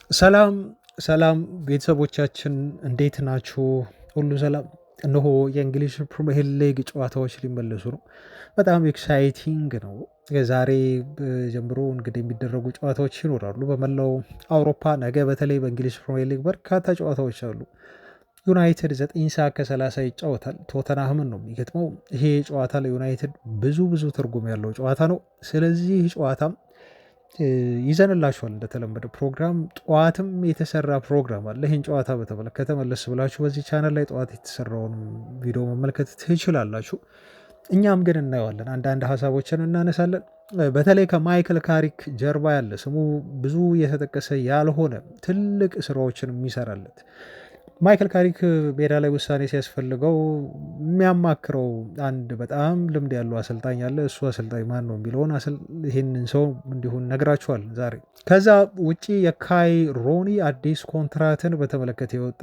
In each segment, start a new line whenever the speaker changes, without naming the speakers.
ሰላም ሰላም ቤተሰቦቻችን እንዴት ናችሁ? ሁሉ ሰላም። እነሆ የእንግሊዝ ፕሪሚየር ሊግ ጨዋታዎች ሊመለሱ ነው። በጣም ኤክሳይቲንግ ነው። ዛሬ ጀምሮ እንግዲህ የሚደረጉ ጨዋታዎች ይኖራሉ በመላው አውሮፓ። ነገ በተለይ በእንግሊዝ ፕሪሚየር ሊግ በርካታ ጨዋታዎች አሉ። ዩናይትድ 9 ሰዓት ከ30 ይጫወታል። ቶተናህምን ነው የሚገጥመው። ይሄ ጨዋታ ለዩናይትድ ብዙ ትርጉም ያለው ጨዋታ ነው። ስለዚህ ጨዋታም ይዘንላችኋል እንደተለመደ ፕሮግራም። ጠዋትም የተሰራ ፕሮግራም አለ። ይህን ጨዋታ በተመለከተ መለስ ብላችሁ በዚህ ቻናል ላይ ጠዋት የተሰራውን ቪዲዮ መመልከት ትችላላችሁ። እኛም ግን እናየዋለን፣ አንዳንድ ሀሳቦችን እናነሳለን። በተለይ ከማይክል ካሪክ ጀርባ ያለ ስሙ ብዙ እየተጠቀሰ ያልሆነ ትልቅ ስራዎችን የሚሰራለት ማይክል ካሪክ ሜዳ ላይ ውሳኔ ሲያስፈልገው የሚያማክረው አንድ በጣም ልምድ ያለው አሰልጣኝ አለ። እሱ አሰልጣኝ ማን ነው የሚለውን ይህንን ሰው እንዲሁን ነግራችኋል ዛሬ። ከዛ ውጪ የካይ ሮኒ አዲስ ኮንትራትን በተመለከተ የወጣ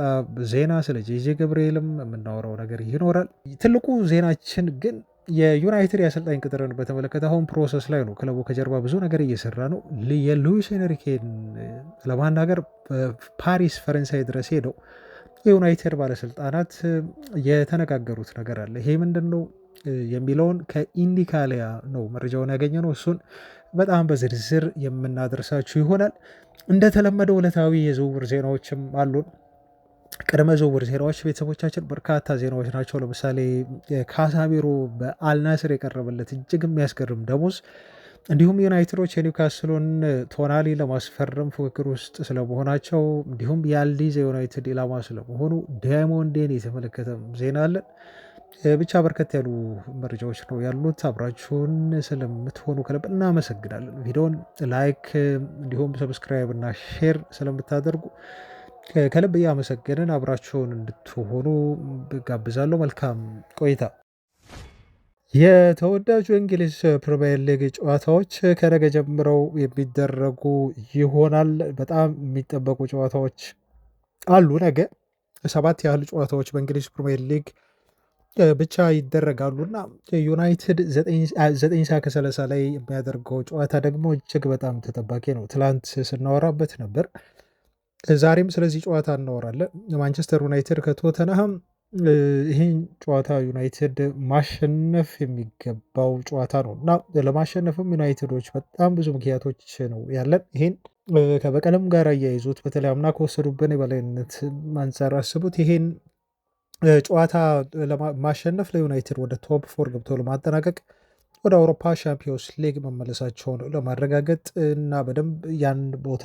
ዜና፣ ስለ ጄጄ ገብርኤልም የምናወራው ነገር ይኖራል። ትልቁ ዜናችን ግን የዩናይትድ የአሰልጣኝ ቅጥርን በተመለከተ አሁን ፕሮሰስ ላይ ነው። ክለቡ ከጀርባ ብዙ ነገር እየሰራ ነው። የሉዊስ ኤንሪኬን ለማናገር ፓሪስ ፈረንሳይ ድረስ ሄደው የዩናይትድ ባለስልጣናት የተነጋገሩት ነገር አለ። ይሄ ምንድን ነው የሚለውን ከኢንዲካሊያ ነው መረጃውን ያገኘ ነው። እሱን በጣም በዝርዝር የምናደርሳችሁ ይሆናል። እንደተለመደው ዕለታዊ የዝውውር ዜናዎችም አሉን። ቅድመ ዝውውር ዜናዎች ቤተሰቦቻችን በርካታ ዜናዎች ናቸው። ለምሳሌ ካሳሚሮ በአልናስር የቀረበለት እጅግ የሚያስገርም ደሞዝ፣ እንዲሁም ዩናይትዶች የኒውካስሉን ቶናሊ ለማስፈረም ፉክክር ውስጥ ስለመሆናቸው፣ እንዲሁም የአልዲዝ የዩናይትድ ኢላማ ስለመሆኑ ዳይሞንዴን የተመለከተ ዜና አለን። ብቻ በርከት ያሉ መረጃዎች ነው ያሉት። አብራችሁን ስለምትሆኑ ከልብ እናመሰግናለን። ቪዲዮን ላይክ እንዲሁም ሰብስክራይብ እና ሼር ስለምታደርጉ ከልብ እያመሰገንን አብራችሁን እንድትሆኑ ጋብዛለሁ። መልካም ቆይታ። የተወዳጁ እንግሊዝ ፕሪሚየር ሊግ ጨዋታዎች ከነገ ጀምረው የሚደረጉ ይሆናል። በጣም የሚጠበቁ ጨዋታዎች አሉ። ነገ 7 ያህል ጨዋታዎች በእንግሊዝ ፕሪሚየር ሊግ ብቻ ይደረጋሉ እና ዩናይትድ 9 ሰዓት ከ30 ላይ የሚያደርገው ጨዋታ ደግሞ እጅግ በጣም ተጠባቂ ነው። ትላንት ስናወራበት ነበር። ዛሬም ስለዚህ ጨዋታ እናወራለን። ማንቸስተር ዩናይትድ ከቶተንሃም። ይህን ጨዋታ ዩናይትድ ማሸነፍ የሚገባው ጨዋታ ነው እና ለማሸነፍም ዩናይትዶች በጣም ብዙ ምክንያቶች ነው ያለን። ይህን ከበቀለም ጋር አያይዙት። በተለይ አምና ከወሰዱብን የበላይነት አንጻር አስቡት። ይሄን ጨዋታ ማሸነፍ ለዩናይትድ ወደ ቶፕ 4 ገብቶ ለማጠናቀቅ ወደ አውሮፓ ሻምፒዮንስ ሊግ መመለሳቸውን ለማረጋገጥ እና በደንብ ያን ቦታ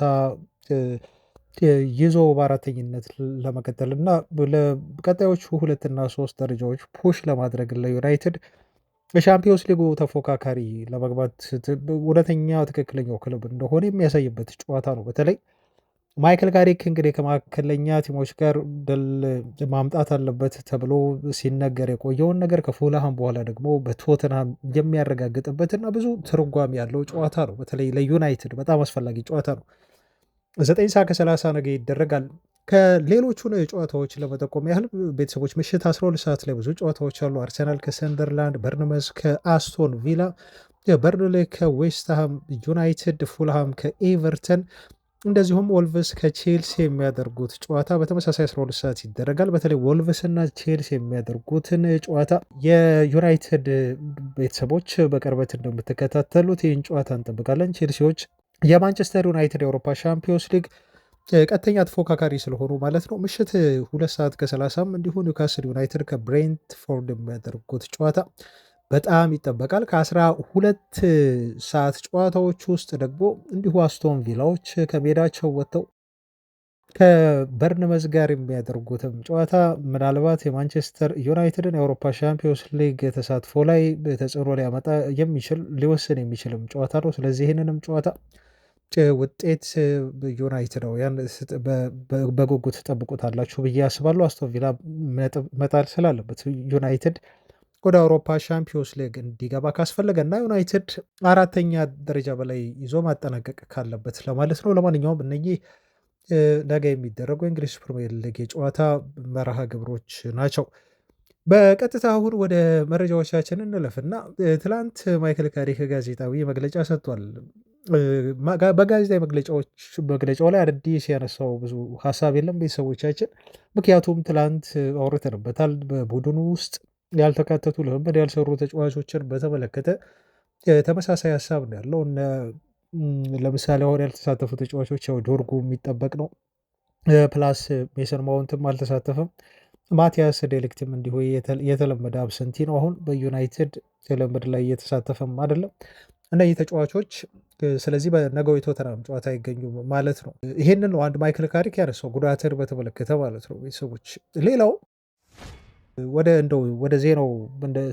ይዞ በአራተኝነት ለመቀጠል እና ለቀጣዮቹ 2 እና 3 ደረጃዎች ፑሽ ለማድረግ ለዩናይትድ የሻምፒዮንስ ሊጉ ተፎካካሪ ለመግባት እውነተኛ ትክክለኛው ክለብ እንደሆነ የሚያሳይበት ጨዋታ ነው። በተለይ ማይክል ካሪክ እንግዲህ ከመካከለኛ ቲሞች ጋር ድል ማምጣት አለበት ተብሎ ሲነገር የቆየውን ነገር ከፉልሃም በኋላ ደግሞ በቶተንሃም የሚያረጋግጥበት እና ብዙ ትርጓሜ ያለው ጨዋታ ነው። በተለይ ለዩናይትድ በጣም አስፈላጊ ጨዋታ ነው። 9 ሰዓት ከ30 ነገ ይደረጋል። ከሌሎቹ ጨዋታዎች ለመጠቆም ያህል ቤተሰቦች ምሽት 12 ሰዓት ላይ ብዙ ጨዋታዎች አሉ። አርሰናል ከሰንደርላንድ፣ በርንመዝ ከአስቶን ቪላ፣ በርንሌ ከዌስትሃም ዩናይትድ፣ ፉልሃም ከኤቨርተን እንደዚሁም ወልቭስ ከቼልሲ የሚያደርጉት ጨዋታ በተመሳሳይ 12 ሰዓት ይደረጋል። በተለይ ወልቭስ እና ቼልሲ የሚያደርጉትን ጨዋታ የዩናይትድ ቤተሰቦች በቅርበት እንደምትከታተሉት ይህን ጨዋታ እንጠብቃለን። ቼልሲዎች የማንቸስተር ዩናይትድ የአውሮፓ ሻምፒዮንስ ሊግ ቀጥተኛ ተፎካካሪ ስለሆኑ ማለት ነው። ምሽት 2 ሰዓት ከ30 እንዲሁ ኒውካስል ዩናይትድ ከብሬንትፎርድ የሚያደርጉት ጨዋታ በጣም ይጠበቃል። ከ12 ሰዓት ጨዋታዎች ውስጥ ደግሞ እንዲሁ አስቶን ቪላዎች ከሜዳቸው ወጥተው ከበርንመዝ ጋር የሚያደርጉትም ጨዋታ ምናልባት የማንቸስተር ዩናይትድን የአውሮፓ ሻምፒዮንስ ሊግ ተሳትፎ ላይ ተጽዕኖ ሊያመጣ የሚችል ሊወስን የሚችልም ጨዋታ ነው። ስለዚህ ይህንንም ጨዋታ ውጤት ዩናይትዳውያን በጉጉት ጠብቁታላችሁ ብዬ አስባለሁ። አስቶን ቪላ መጣል ስላለበት ዩናይትድ ወደ አውሮፓ ሻምፒዮንስ ሊግ እንዲገባ ካስፈለገ እና ዩናይትድ 4ኛ ደረጃ በላይ ይዞ ማጠናቀቅ ካለበት ለማለት ነው። ለማንኛውም እነኚህ ነገ የሚደረጉ የእንግሊዝ ፕሪሚየር ሊግ የጨዋታ መርሃ ግብሮች ናቸው። በቀጥታ አሁን ወደ መረጃዎቻችን እንለፍና ትላንት ማይክል ካሪክ ጋዜጣዊ መግለጫ ሰጥቷል። በጋዜጣዊ መግለጫው ላይ አዳዲስ ያነሳው ብዙ ሀሳብ የለም ቤተሰቦቻችን። ምክንያቱም ትላንት አውርተንበታል። በቡድኑ ውስጥ ያልተካተቱ ልምምድ ያልሰሩ ተጫዋቾችን በተመለከተ ተመሳሳይ ሀሳብ ነው ያለው። ለምሳሌ አሁን ያልተሳተፉ ተጫዋቾች ያው ዶርጉ የሚጠበቅ ነው። ፕላስ ሜሰን ማውንትም አልተሳተፈም። ማቲያስ ዴሊክትም እንዲሁ የተለመደ አብሰንቲ ነው። አሁን በዩናይትድ ልምምድ ላይ እየተሳተፈም አይደለም እነዚህ ተጫዋቾች። ስለዚህ በነገው የቶተናም ጨዋታ አይገኙም ማለት ነው። ይህንን ነው አንድ ማይክል ካሪክ ያነሳው ጉዳትን በተመለከተ ማለት ነው ቤተሰቦች። ሌላው ወደ ዜናው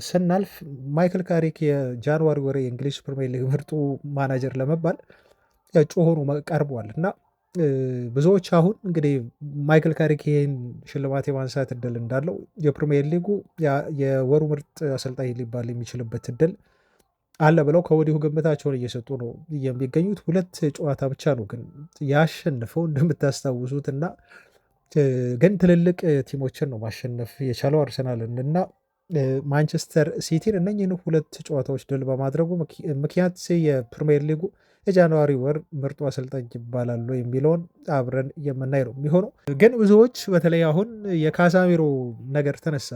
ስናልፍ ማይክል ካሪክ የጃንዋሪ ወር የእንግሊዝ ፕሪሚየር ሊግ ምርጡ ማናጀር ለመባል እጩ ሆኖ ቀርቧል እና ብዙዎች አሁን እንግዲህ ማይክል ካሪክ ይህን ሽልማት የማንሳት እድል እንዳለው የፕሪሚየር ሊጉ የወሩ ምርጥ አሰልጣኝ ሊባል የሚችልበት እድል አለ ብለው ከወዲሁ ግምታቸውን እየሰጡ ነው የሚገኙት። 2 ጨዋታ ብቻ ነው ግን ያሸነፈው እንደምታስታውሱት እና ግን ትልልቅ ቲሞችን ነው ማሸነፍ የቻለው አርሰናልን እና ማንቸስተር ሲቲን እነኝህን 2 ጨዋታዎች ድል በማድረጉ ምክንያት የፕሪሚየር ሊጉ የጃንዋሪ ወር ምርጡ አሰልጣኝ ይባላሉ የሚለውን አብረን የምናይ ነው የሚሆነው። ግን ብዙዎች በተለይ አሁን የካሳሚሮ ነገር ተነሳ።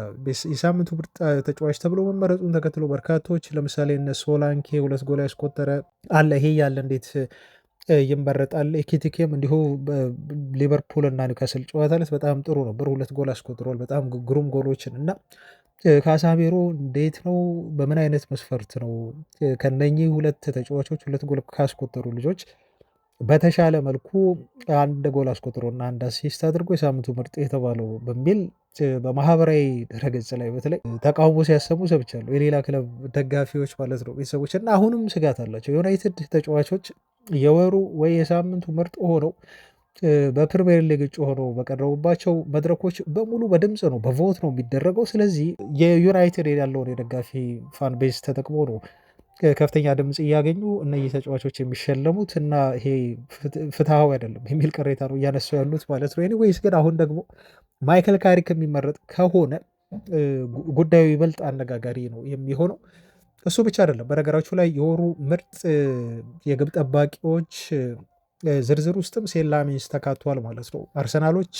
የሳምንቱ ምርጥ ተጫዋች ተብሎ መመረጡን ተከትሎ በርካቶች ለምሳሌ እነ ሶላንኬ 2 ጎል ያስቆጠረ አለ። ይሄ ያለ እንዴት ይመረጣል? ኤኪቲኬም እንዲሁ ሊቨርፑል እና ኒውካስል ጨዋታ ዕለት በጣም ጥሩ ነበር። 2 ጎል አስቆጥሯል። በጣም ግሩም ጎሎችን እና ካሳሜሮ እንዴት ነው? በምን አይነት መስፈርት ነው ከነኚህ 2 ተጫዋቾች 2 ጎል ካስቆጠሩ ልጆች በተሻለ መልኩ 1 ጎል አስቆጥሮ እና 1 አሲስት አድርጎ የሳምንቱ ምርጥ የተባለው በሚል በማህበራዊ ድረገጽ ላይ በተለይ ተቃውሞ ሲያሰሙ ሰብቻለሁ። የሌላ ክለብ ደጋፊዎች ማለት ነው ቤተሰቦች እና አሁንም ስጋት አላቸው። ዩናይትድ ተጫዋቾች የወሩ ወይ የሳምንቱ ምርጥ ሆነው በፕሪሚየር ሊግ እጩ ሆነው በቀረቡባቸው መድረኮች በሙሉ በድምፅ ነው በቮት ነው የሚደረገው። ስለዚህ የዩናይትድ ያለውን የደጋፊ ፋን ቤዝ ተጠቅሞ ነው ከፍተኛ ድምፅ እያገኙ እነዚህ ተጫዋቾች የሚሸለሙት እና ይሄ ፍትሐዊ አይደለም የሚል ቅሬታ ነው እያነሱ ያሉት ማለት ነው። ኤኒዌይስ ግን አሁን ደግሞ ማይክል ካሪክ የሚመረጥ ከሆነ ጉዳዩ ይበልጥ አነጋጋሪ ነው የሚሆነው። እሱ ብቻ አይደለም። በነገራችሁ ላይ የወሩ ምርጥ የግብ ጠባቂዎች ዝርዝር ውስጥም ሴላሚንስ ተካቷል ማለት ነው። አርሰናሎች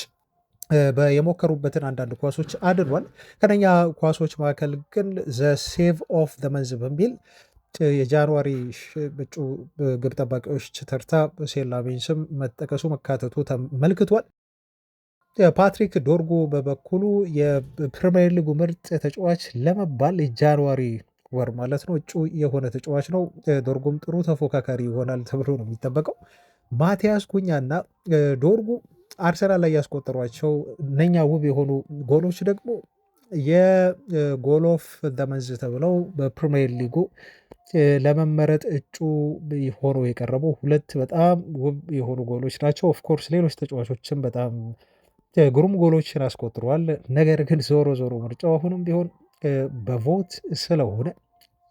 የሞከሩበትን አንዳንድ ኳሶች አድኗል። ከነኛ ኳሶች መካከል ግን ዘ ሴቭ ኦፍ ዘ መንዝ በሚል የጃንዋሪ እጩ ግብ ጠባቂዎች ተርታ ሴላሚንስም መጠቀሱ መካተቱ ተመልክቷል። ፓትሪክ ዶርጉ በበኩሉ የፕሪሚየር ሊጉ ምርጥ ተጫዋች ለመባል የጃንዋሪ ወር ማለት ነው እጩ የሆነ ተጫዋች ነው። ዶርጉም ጥሩ ተፎካካሪ ይሆናል ተብሎ ነው የሚጠበቀው። ማቲያስ ኩኛ እና ዶርጉ አርሰናል ላይ ያስቆጠሯቸው እነኛ ውብ የሆኑ ጎሎች ደግሞ የጎል ኦፍ ዘ መንዝ ተብለው በፕሪሚየር ሊጉ ለመመረጥ እጩ ሆኖ የቀረቡ 2 በጣም ውብ የሆኑ ጎሎች ናቸው። ኦፍኮርስ ሌሎች ተጫዋቾችም በጣም ግሩም ጎሎችን አስቆጥረዋል። ነገር ግን ዞሮ ምርጫው አሁንም ቢሆን በቮት ስለሆነ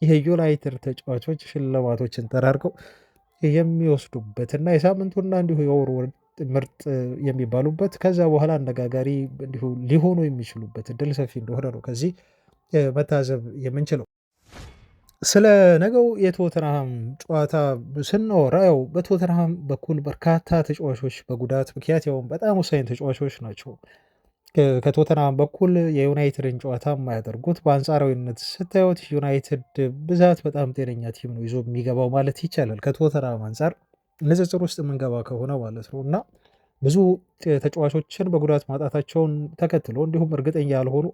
የዩናይትድ ተጫዋቾች ሽልማቶችን ተራርገው የሚወስዱበትና የሳምንቱና እንዲሁ የወሩ ምርጥ የሚባሉበት ከዛ በኋላ አነጋጋሪ እንዲሁ ሊሆኑ የሚችሉበት እድል ሰፊ እንደሆነ ነው ከዚህ መታዘብ የምንችለው። ስለ ነገው የቶተንሃም ጨዋታ ስናወራ ያው በቶተንሃም በኩል በርካታ ተጫዋቾች በጉዳት ምክንያት ያው በጣም ወሳኝ ተጫዋቾች ናቸው ከቶተንሃም በኩል የዩናይትድን ጨዋታ የማያደርጉት። በአንጻራዊነት ስታዩት ዩናይትድ ብዛት በጣም ጤነኛ ቲም ነው ይዞ የሚገባው ማለት ይቻላል ከቶተንሃም አንጻር ንጽጽር ውስጥ የምንገባ ከሆነ ማለት ነው። እና ብዙ ተጫዋቾችን በጉዳት ማጣታቸውን ተከትሎ እንዲሁም እርግጠኛ ያልሆኑ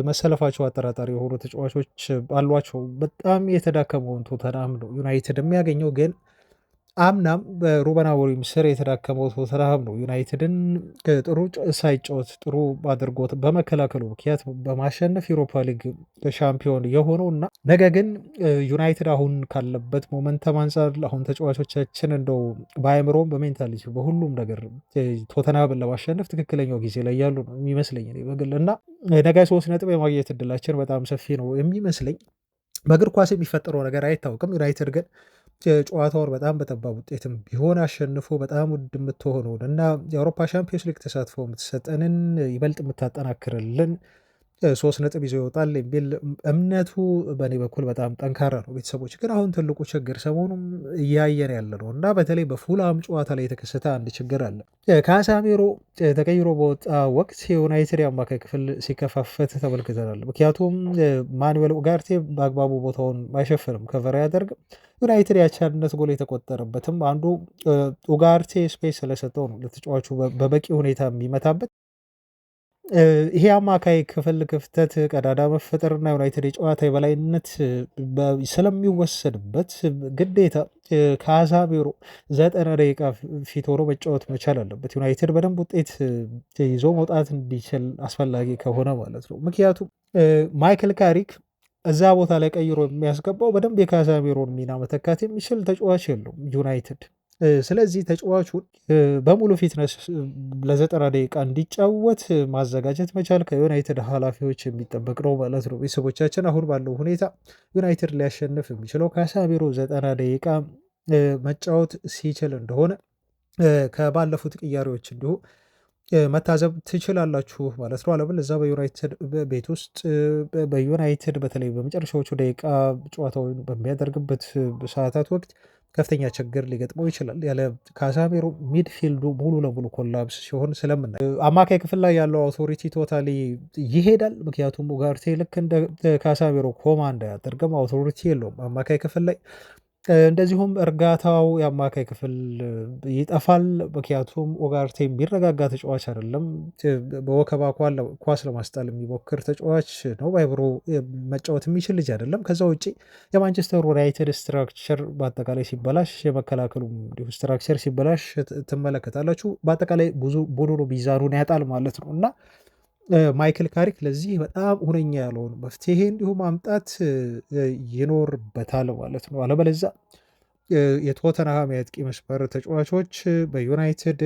መሰለፋቸው አጠራጣሪ የሆኑ ተጫዋቾች አሏቸው። በጣም የተዳከመውን ቶተንሃም ነው ዩናይትድ የሚያገኘው። ግን አምናም በሩበን አሞሪም ስር የተዳከመው ቶተንሃም ነው ዩናይትድን ጥሩ ሳይጫወት ጥሩ አድርጎት በመከላከሉ ምክንያት በማሸነፍ ዩሮፓ ሊግ ሻምፒዮን የሆነው እና ነገ ግን ዩናይትድ አሁን ካለበት ሞመንተም አንጻር አሁን ተጫዋቾቻችን እንደው በአእምሮም በሜንታሊቲ በሁሉም ነገር ቶተንሃምን ለማሸነፍ ትክክለኛው ጊዜ ላይ ያሉ ነው የሚመስለኝ በግል እና ነገ 3 ነጥብ የማግኘት እድላችን በጣም ሰፊ ነው የሚመስለኝ። በእግር ኳስ የሚፈጠረው ነገር አይታወቅም። ዩናይትድ ግን ጨዋታውን በጣም በጠባብ ውጤትም ቢሆን አሸንፎ በጣም ውድ የምትሆነውን እና የአውሮፓ ሻምፒዮንስ ሊግ ተሳትፎ የምትሰጠንን ይበልጥ የምታጠናክርልን 3 ነጥብ ይዞ ይወጣል የሚል እምነቱ በእኔ በኩል በጣም ጠንካራ ነው። ቤተሰቦች ግን አሁን ትልቁ ችግር ሰሞኑም እያየን ያለ ነው እና በተለይ በፉልሃም ጨዋታ ላይ የተከሰተ አንድ ችግር አለ። ካሳሜሮ ተቀይሮ በወጣ ወቅት የዩናይትድ የአማካይ ክፍል ሲከፋፈት ተመልክተናል። ምክንያቱም ማኑዌል ኡጋርቴ በአግባቡ ቦታውን አይሸፍንም፣ ከቨር አያደርግም። ዩናይትድ ያቻልነት ጎል የተቆጠረበትም አንዱ ኡጋርቴ ስፔስ ስለሰጠው ነው፣ ለተጫዋቹ በበቂ ሁኔታ የሚመታበት። ይሄ አማካይ ክፍል ክፍተት ቀዳዳ መፈጠርና ዩናይትድ የጨዋታ የበላይነት ስለሚወሰድበት ግዴታ ካሳሜሮ 90 ደቂቃ ፊት ሆኖ መጫወት መቻል አለበት። ዩናይትድ በደንብ ውጤት ይዞ መውጣት እንዲችል አስፈላጊ ከሆነ ማለት ነው። ምክንያቱም ማይክል ካሪክ እዛ ቦታ ላይ ቀይሮ የሚያስገባው በደንብ የካሳሜሮን ሚና መተካት የሚችል ተጫዋች የለውም ዩናይትድ። ስለዚህ ተጫዋቹን በሙሉ ፊትነስ ለ90 ደቂቃ እንዲጫወት ማዘጋጀት መቻል ከዩናይትድ ኃላፊዎች የሚጠበቅ ነው ማለት ነው። ቤተሰቦቻችን አሁን ባለው ሁኔታ ዩናይትድ ሊያሸንፍ የሚችለው ካሳሜሮ 90 ደቂቃ መጫወት ሲችል እንደሆነ ከባለፉት ቅያሬዎች እንዲሁ መታዘብ ትችላላችሁ ማለት ነው። አለበለዚያ በዩናይትድ ቤት ውስጥ በዩናይትድ በተለይ በመጨረሻዎቹ ደቂቃ ጨዋታውን በሚያደርግበት ሰዓታት ወቅት ከፍተኛ ችግር ሊገጥመው ይችላል። ያለ ካሳሜሮ ሚድፊልዱ ሙሉ ለሙሉ ኮላፕስ ሲሆን ስለምናይ አማካይ ክፍል ላይ ያለው አውቶሪቲ ቶታሊ ይሄዳል። ምክንያቱም ኡጋርቴ ልክ እንደ ካሳሜሮ ኮማንድ አያደርግም፣ አውቶሪቲ የለውም አማካይ ክፍል ላይ። እንደዚሁም እርጋታው የአማካይ ክፍል ይጠፋል። ምክንያቱም ኡጋርቴ የሚረጋጋ ተጫዋች አይደለም። በወከባ ኳስ ለማስጣል የሚሞክር ተጫዋች ነው። ባይብሮ መጫወት የሚችል ልጅ አይደለም። ከዛ ውጭ የማንቸስተር ዩናይትድ ስትራክቸር በአጠቃላይ ሲበላሽ፣ የመከላከሉ እንዲሁ ስትራክቸር ሲበላሽ ትመለከታላችሁ። በአጠቃላይ ብዙ ቡድኑ ሚዛኑን ያጣል ማለት ነው እና ማይክል ካሪክ ለዚህ በጣም ሁነኛ ያለውን መፍትሄ እንዲሁ ማምጣት ይኖርበታል ማለት ነው። አለበለዚያ የቶተንሃም የአጥቂ መስመር ተጫዋቾች በዩናይትድ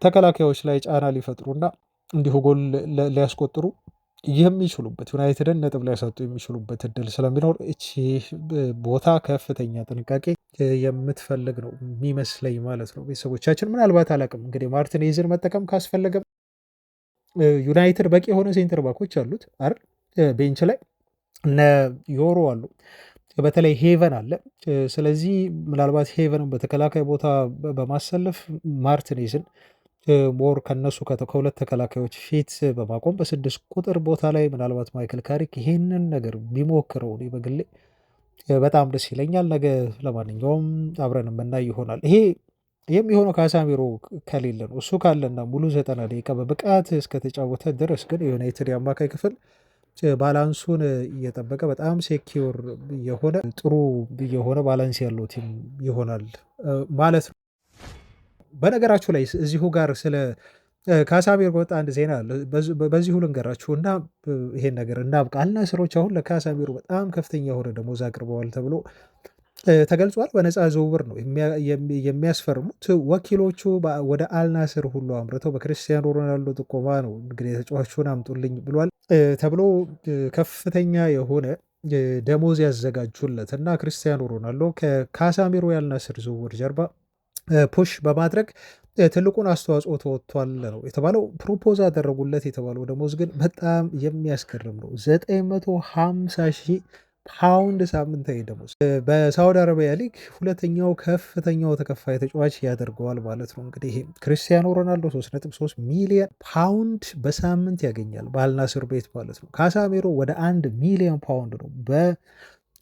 ተከላካዮች ላይ ጫና ሊፈጥሩና እንዲሁ ጎል ሊያስቆጥሩ የሚችሉበት ዩናይትድን ነጥብ ሊያሳጡ የሚችሉበት እድል ስለሚኖር እቺ ቦታ ከፍተኛ ጥንቃቄ የምትፈልግ ነው የሚመስለኝ ማለት ነው። ቤተሰቦቻችን ምናልባት አላቅም እንግዲህ ማርቲኔዝን መጠቀም ካስፈለገ ዩናይትድ በቂ የሆነ ሴንተር ባኮች አሉት አይደል? ቤንች ላይ እነ ዮሮ አሉ፣ በተለይ ሄቨን አለ። ስለዚህ ምናልባት ሄቨንን በተከላካይ ቦታ በማሰለፍ ማርቲኔዝን ሞር ከነሱ ከሁለት ተከላካዮች ፊት በማቆም በ6 ቁጥር ቦታ ላይ ምናልባት ማይክል ካሪክ ይሄንን ነገር ቢሞክረው እኔ በግሌ በጣም ደስ ይለኛል። ነገ ለማንኛውም አብረን የምናይ ይሆናል። ይሄ የሚሆነው ካሳሜሮ ከሌለ ነው። እሱ ካለና ሙሉ 90 ደቂቃ በብቃት እስከተጫወተ ድረስ ግን የዩናይትድ የአማካይ ክፍል ባላንሱን እየጠበቀ በጣም ሴኪውር የሆነ ጥሩ የሆነ ባላንስ ያለው ቲም ይሆናል ማለት ነው። በነገራችሁ ላይ እዚሁ ጋር ስለ ካሳሜሮ በወጣ አንድ ዜና አለ። በዚሁ ልንገራችሁ እና ይሄን ነገር እናብቃ። አልናስሮች አሁን ለካሳሜሮ በጣም ከፍተኛ የሆነ ደሞዝ አቅርበዋል ተብሎ ተገልጿል። በነፃ ዝውውር ነው የሚያስፈርሙት። ወኪሎቹ ወደ አልናስር ሁሉ አምርተው በክርስቲያኖ ሮናልዶ ጥቆማ ነው እንግዲህ ተጫዋቹን አምጡልኝ ብሏል ተብሎ ከፍተኛ የሆነ ደሞዝ ያዘጋጁለት እና ክርስቲያኖ ሮናልዶ ከካሳሜሮ የአልናስር ዝውውር ጀርባ ፑሽ በማድረግ ትልቁን አስተዋጽኦ ተወጥቷል ነው የተባለው። ፕሮፖዝ አደረጉለት የተባለው ደሞዝ ግን በጣም የሚያስገርም ነው። 950 ሺህ ፓውንድ ሳምንታዊ ደሞዝ በሳውዲ አረቢያ ሊግ ሁለተኛው ከፍተኛው ተከፋይ ተጫዋች ያደርገዋል ማለት ነው። እንግዲህ ይሄ ክርስቲያኖ ሮናልዶ 3.3 ሚሊዮን ፓውንድ በሳምንት ያገኛል በአልናስር ቤት ማለት ነው። ካሳሜሮ ወደ 1 ሚሊዮን ፓውንድ ነው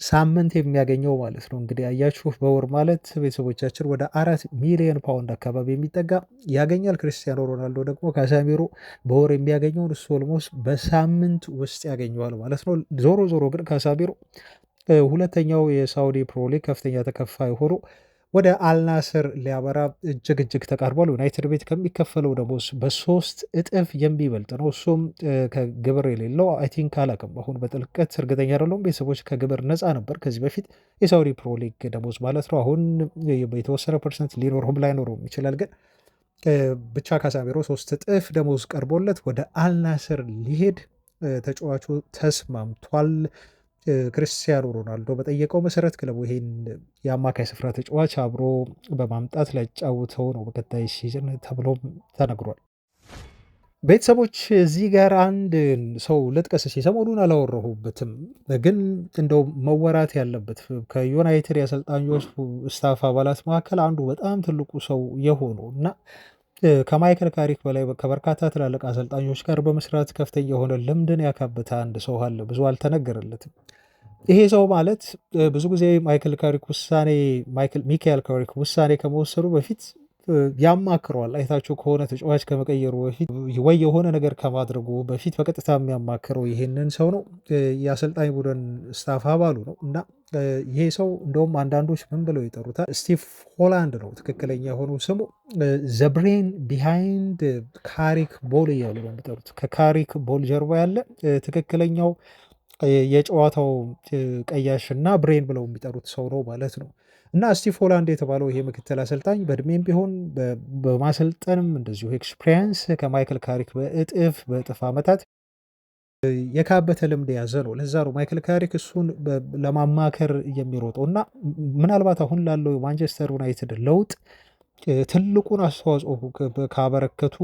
በሳምንት የሚያገኘው ማለት ነው። እንግዲህ አያችሁ በወር ማለት ቤተሰቦቻችን ወደ 4 ሚሊዮን ፓውንድ አካባቢ የሚጠጋ ያገኛል። ክርስቲያኖ ሮናልዶ ደግሞ ካሳሜሮ በወር የሚያገኘውን እሱ ኦልሞስት በሳምንት ውስጥ ያገኘዋል ማለት ነው። ዞሮ ዞሮ ግን ካሳሜሮ ሁለተኛው የሳውዲ ፕሮሊግ ከፍተኛ ተከፋይ ሆኖ ወደ አልናስር ሊያበራ እጅግ ተቃርቧል። ዩናይትድ ቤት ከሚከፈለው ደሞዝ በ3 እጥፍ የሚበልጥ ነው። እሱም ከግብር የሌለው አይ ቲንክ አላውቅም፣ አሁን በጥልቀት እርግጠኛ አይደለሁም። ቤተሰቦች ከግብር ነፃ ነበር ከዚህ በፊት የሳውዲ ፕሮሊግ ደሞዝ ማለት ነው። አሁን የተወሰነ ፐርሰንት ሊኖረውም ላይኖረውም ይችላል። ግን ብቻ ካሳሜሮ 3 እጥፍ ደሞዝ ቀርቦለት ወደ አልናስር ሊሄድ ተጫዋቹ ተስማምቷል። ክርስቲያኖ ሮናልዶ በጠየቀው መሰረት ክለቡ ይሄን የአማካይ ስፍራ ተጫዋች አብሮ በማምጣት ሊያጫውተው ነው በቀጣይ ሲዝን ተብሎም ተነግሯል። ቤተሰቦች እዚህ ጋር አንድ ሰው ልጥቀስ። ሰሞኑን አላወራሁበትም፣ ግን እንደው መወራት ያለበት ከዩናይትድ የአሰልጣኞች ስታፍ አባላት መካከል አንዱ በጣም ትልቁ ሰው የሆኑ እና ከማይክል ካሪክ በላይ ከበርካታ ትላልቅ አሰልጣኞች ጋር በመስራት ከፍተኛ የሆነ ልምድን ያካበተ አንድ ሰው አለ። ብዙ አልተነገረለትም። ይሄ ሰው ማለት ብዙ ጊዜ ሚካኤል ካሪክ ውሳኔ ከመወሰኑ በፊት ያማክረዋል። አይታችሁ ከሆነ ተጫዋች ከመቀየሩ በፊት ወይ የሆነ ነገር ከማድረጉ በፊት በቀጥታ የሚያማክረው ይሄንን ሰው ነው። የአሰልጣኝ ቡድን ስታፍ አባሉ ነው እና ይሄ ሰው እንደውም አንዳንዶች ምን ብለው ይጠሩታል? ስቲቭ ሆላንድ ነው ትክክለኛ የሆነው ስሙ። ዘብሬን ቢሃይንድ ካሪክ ቦል እያሉ ነው የሚጠሩት። ከካሪክ ቦል ጀርባ ያለ ትክክለኛው የጨዋታው ቀያሽ እና ብሬን ብለው የሚጠሩት ሰው ነው ማለት ነው። እና ስቲቭ ሆላንድ የተባለው ይሄ ምክትል አሰልጣኝ በእድሜም ቢሆን በማሰልጠንም እንደዚሁ ኤክስፒሪየንስ ከማይክል ካሪክ በእጥፍ ዓመታት የካበተ ልምድ የያዘ ነው። ለዛ ነው ማይክል ካሪክ እሱን ለማማከር የሚሮጠው እና ምናልባት አሁን ላለው የማንቸስተር ዩናይትድ ለውጥ ትልቁን አስተዋጽኦ ካበረከቱ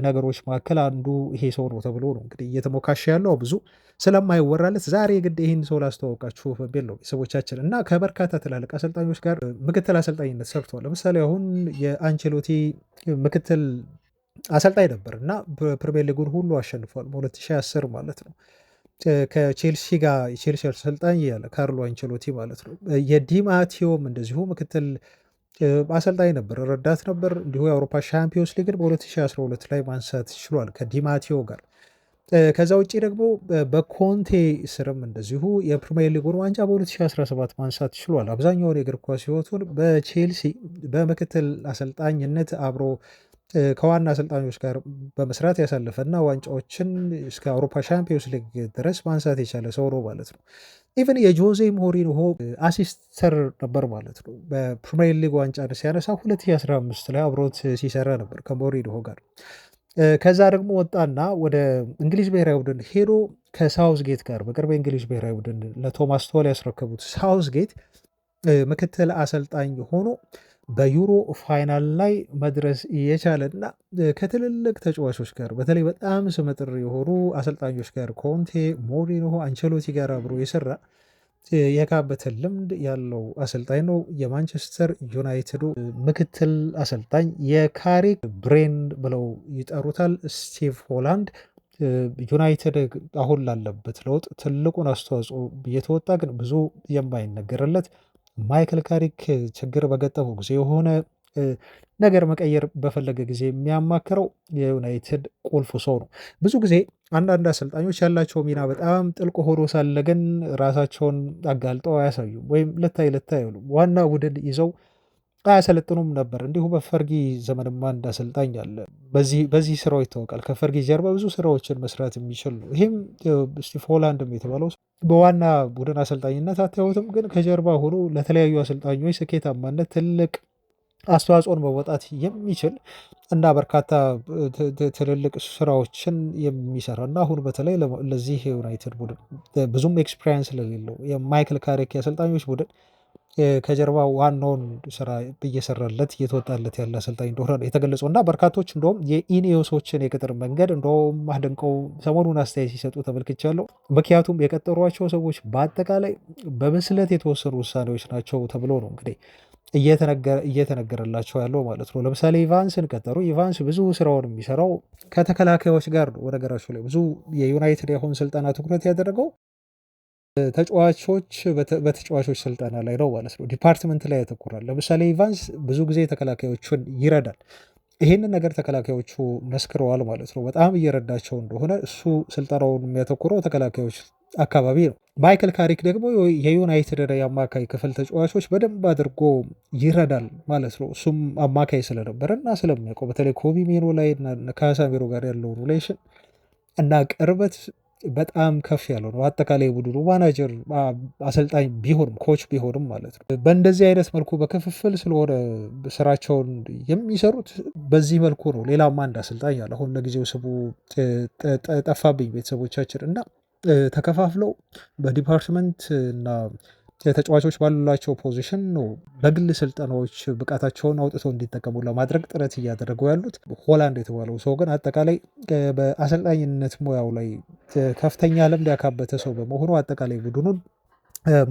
ነገሮች መካከል አንዱ ይሄ ሰው ነው ተብሎ ነው እንግዲህ እየተሞካሸ ያለው ብዙ ስለማይወራለት ዛሬ ግድ ይህን ሰው ላስተዋወቃችሁ በሚል ነው ቤተሰቦቻችን። እና ከበርካታ ትላልቅ አሰልጣኞች ጋር ምክትል አሰልጣኝነት ሰርተዋል። ለምሳሌ አሁን የአንቸሎቲ ምክትል አሰልጣኝ ነበር እና በፕሪሚየር ሊጉን ሁሉ አሸንፏል በ2010 ማለት ነው። ከቼልሲ ጋር የቼልሲ አሰልጣኝ ያለ ካርሎ አንቸሎቲ ማለት ነው። የዲማቴዮም እንደዚሁ ምክትል አሰልጣኝ ነበር፣ ረዳት ነበር። እንዲሁ የአውሮፓ ሻምፒዮንስ ሊግን በ2012 ላይ ማንሳት ችሏል ከዲማቴዮ ጋር። ከዛ ውጭ ደግሞ በኮንቴ ስርም እንደዚሁ የፕሪሚየር ሊጉን ዋንጫ በ2017 ማንሳት ችሏል። አብዛኛውን የእግር ኳስ ሕይወቱን በቼልሲ በምክትል አሰልጣኝነት አብሮ ከዋና አሰልጣኞች ጋር በመስራት ያሳለፈና ዋንጫዎችን እስከ አውሮፓ ሻምፒዮንስ ሊግ ድረስ ማንሳት የቻለ ሰው ነው ማለት ነው። ኢቨን የጆዜ ሞሪንሆ አሲስተር ነበር ማለት ነው። በፕሪሚየር ሊግ ዋንጫ ሲያነሳ 2015 ላይ አብሮት ሲሰራ ነበር ከሞሪንሆ ጋር። ከዛ ደግሞ ወጣና ወደ እንግሊዝ ብሔራዊ ቡድን ሄዶ ከሳውዝጌት ጋር በቅርብ የእንግሊዝ ብሔራዊ ቡድን ለቶማስ ቶል ያስረከቡት ሳውዝጌት ምክትል አሰልጣኝ ሆኖ በዩሮ ፋይናል ላይ መድረስ የቻለና ከትልልቅ ተጫዋቾች ጋር በተለይ በጣም ስመጥር የሆኑ አሰልጣኞች ጋር ኮንቴ፣ ሞሪንሆ፣ አንቸሎቲ ጋር አብሮ የሰራ የካበተ ልምድ ያለው አሰልጣኝ ነው። የማንቸስተር ዩናይትዱ ምክትል አሰልጣኝ የካሪክ ብሬን ብለው ይጠሩታል ስቲቭ ሆላንድ። ዩናይትድ አሁን ላለበት ለውጥ ትልቁን አስተዋጽኦ እየተወጣ ግን ብዙ የማይነገርለት ማይክል ካሪክ ችግር በገጠመው ጊዜ የሆነ ነገር መቀየር በፈለገ ጊዜ የሚያማክረው የዩናይትድ ቁልፉ ሰው ነው። ብዙ ጊዜ አንዳንድ አሰልጣኞች ያላቸው ሚና በጣም ጥልቅ ሆኖ ሳለ ግን ራሳቸውን አጋልጠው አያሳዩም፣ ወይም ልታይ አይሉም። ዋና ቡድን ይዘው አያሰለጥኑም ነበር። እንዲሁ በፈርጊ ዘመንማ አንድ አሰልጣኝ አለ፣ በዚህ ስራው ይታወቃል። ከፈርጊ ጀርባ ብዙ ስራዎችን መስራት የሚችል ነው። ይህም ስቲቭ ሆላንድም የተባለው በዋና ቡድን አሰልጣኝነት አታዩትም፣ ግን ከጀርባ ሆኖ ለተለያዩ አሰልጣኞች ስኬታማነት ትልቅ አስተዋጽኦን መወጣት የሚችል እና በርካታ ትልልቅ ስራዎችን የሚሰራ እና አሁን በተለይ ለዚህ ዩናይትድ ቡድን ብዙም ኤክስፔሪንስ ስለሌለው የማይክል ካሪክ የአሰልጣኞች ቡድን ከጀርባ ዋናውን ስራ እየሰራለት እየተወጣለት ያለ አሰልጣኝ እንደሆነ ነው የተገለጸው። እና በርካቶች እንደውም የኢኔዮሶችን የቅጥር መንገድ እንደውም አድንቀው ሰሞኑን አስተያየት ሲሰጡ ተመልክቻለሁ። ምክንያቱም የቀጠሯቸው ሰዎች በአጠቃላይ በብስለት የተወሰኑ ውሳኔዎች ናቸው ተብሎ ነው እንግዲህ እየተነገረላቸው ያለው ማለት ነው። ለምሳሌ ኢቫንስን ቀጠሩ። ኢቫንስ ብዙ ስራውን የሚሰራው ከተከላካዮች ጋር ነው። በነገራቸው ላይ ብዙ የዩናይትድ የአሁን ስልጠና ትኩረት ያደረገው በተጫዋቾች ስልጠና ላይ ነው ማለት ነው። ዲፓርትመንት ላይ ያተኩራል። ለምሳሌ ኢቫንስ ብዙ ጊዜ ተከላካዮቹን ይረዳል። ይህንን ነገር ተከላካዮቹ መስክረዋል ማለት ነው። በጣም እየረዳቸው እንደሆነ እሱ ስልጠናውን የሚያተኩረው ተከላካዮች አካባቢ ነው። ማይክል ካሪክ ደግሞ የዩናይትድ የአማካይ ክፍል ተጫዋቾች በደንብ አድርጎ ይረዳል ማለት ነው። እሱም አማካይ ስለነበረ እና ስለሚያውቀው በተለይ ኮቢ ሜኖ ላይ ከካሳሜሮ ጋር ያለው ሪሌሽን እና ቅርበት በጣም ከፍ ያለው ነው። አጠቃላይ ቡድኑ ማናጀር አሰልጣኝ ቢሆንም ኮች ቢሆንም ማለት ነው። በእንደዚህ አይነት መልኩ በክፍፍል ስለሆነ ስራቸውን የሚሰሩት በዚህ መልኩ ነው። ሌላም አንድ አሰልጣኝ አለ። አሁን ለጊዜው ስሙ ጠፋብኝ ቤተሰቦቻችን እና ተከፋፍለው በዲፓርትመንት እና ተጫዋቾች ባሉላቸው ፖዚሽን ነው በግል ስልጠናዎች ብቃታቸውን አውጥተው እንዲጠቀሙ ለማድረግ ጥረት እያደረጉ ያሉት። ሆላንድ የተባለው ሰው ግን አጠቃላይ በአሰልጣኝነት ሙያው ላይ ከፍተኛ ልምድ ያካበተ ሰው በመሆኑ አጠቃላይ ቡድኑን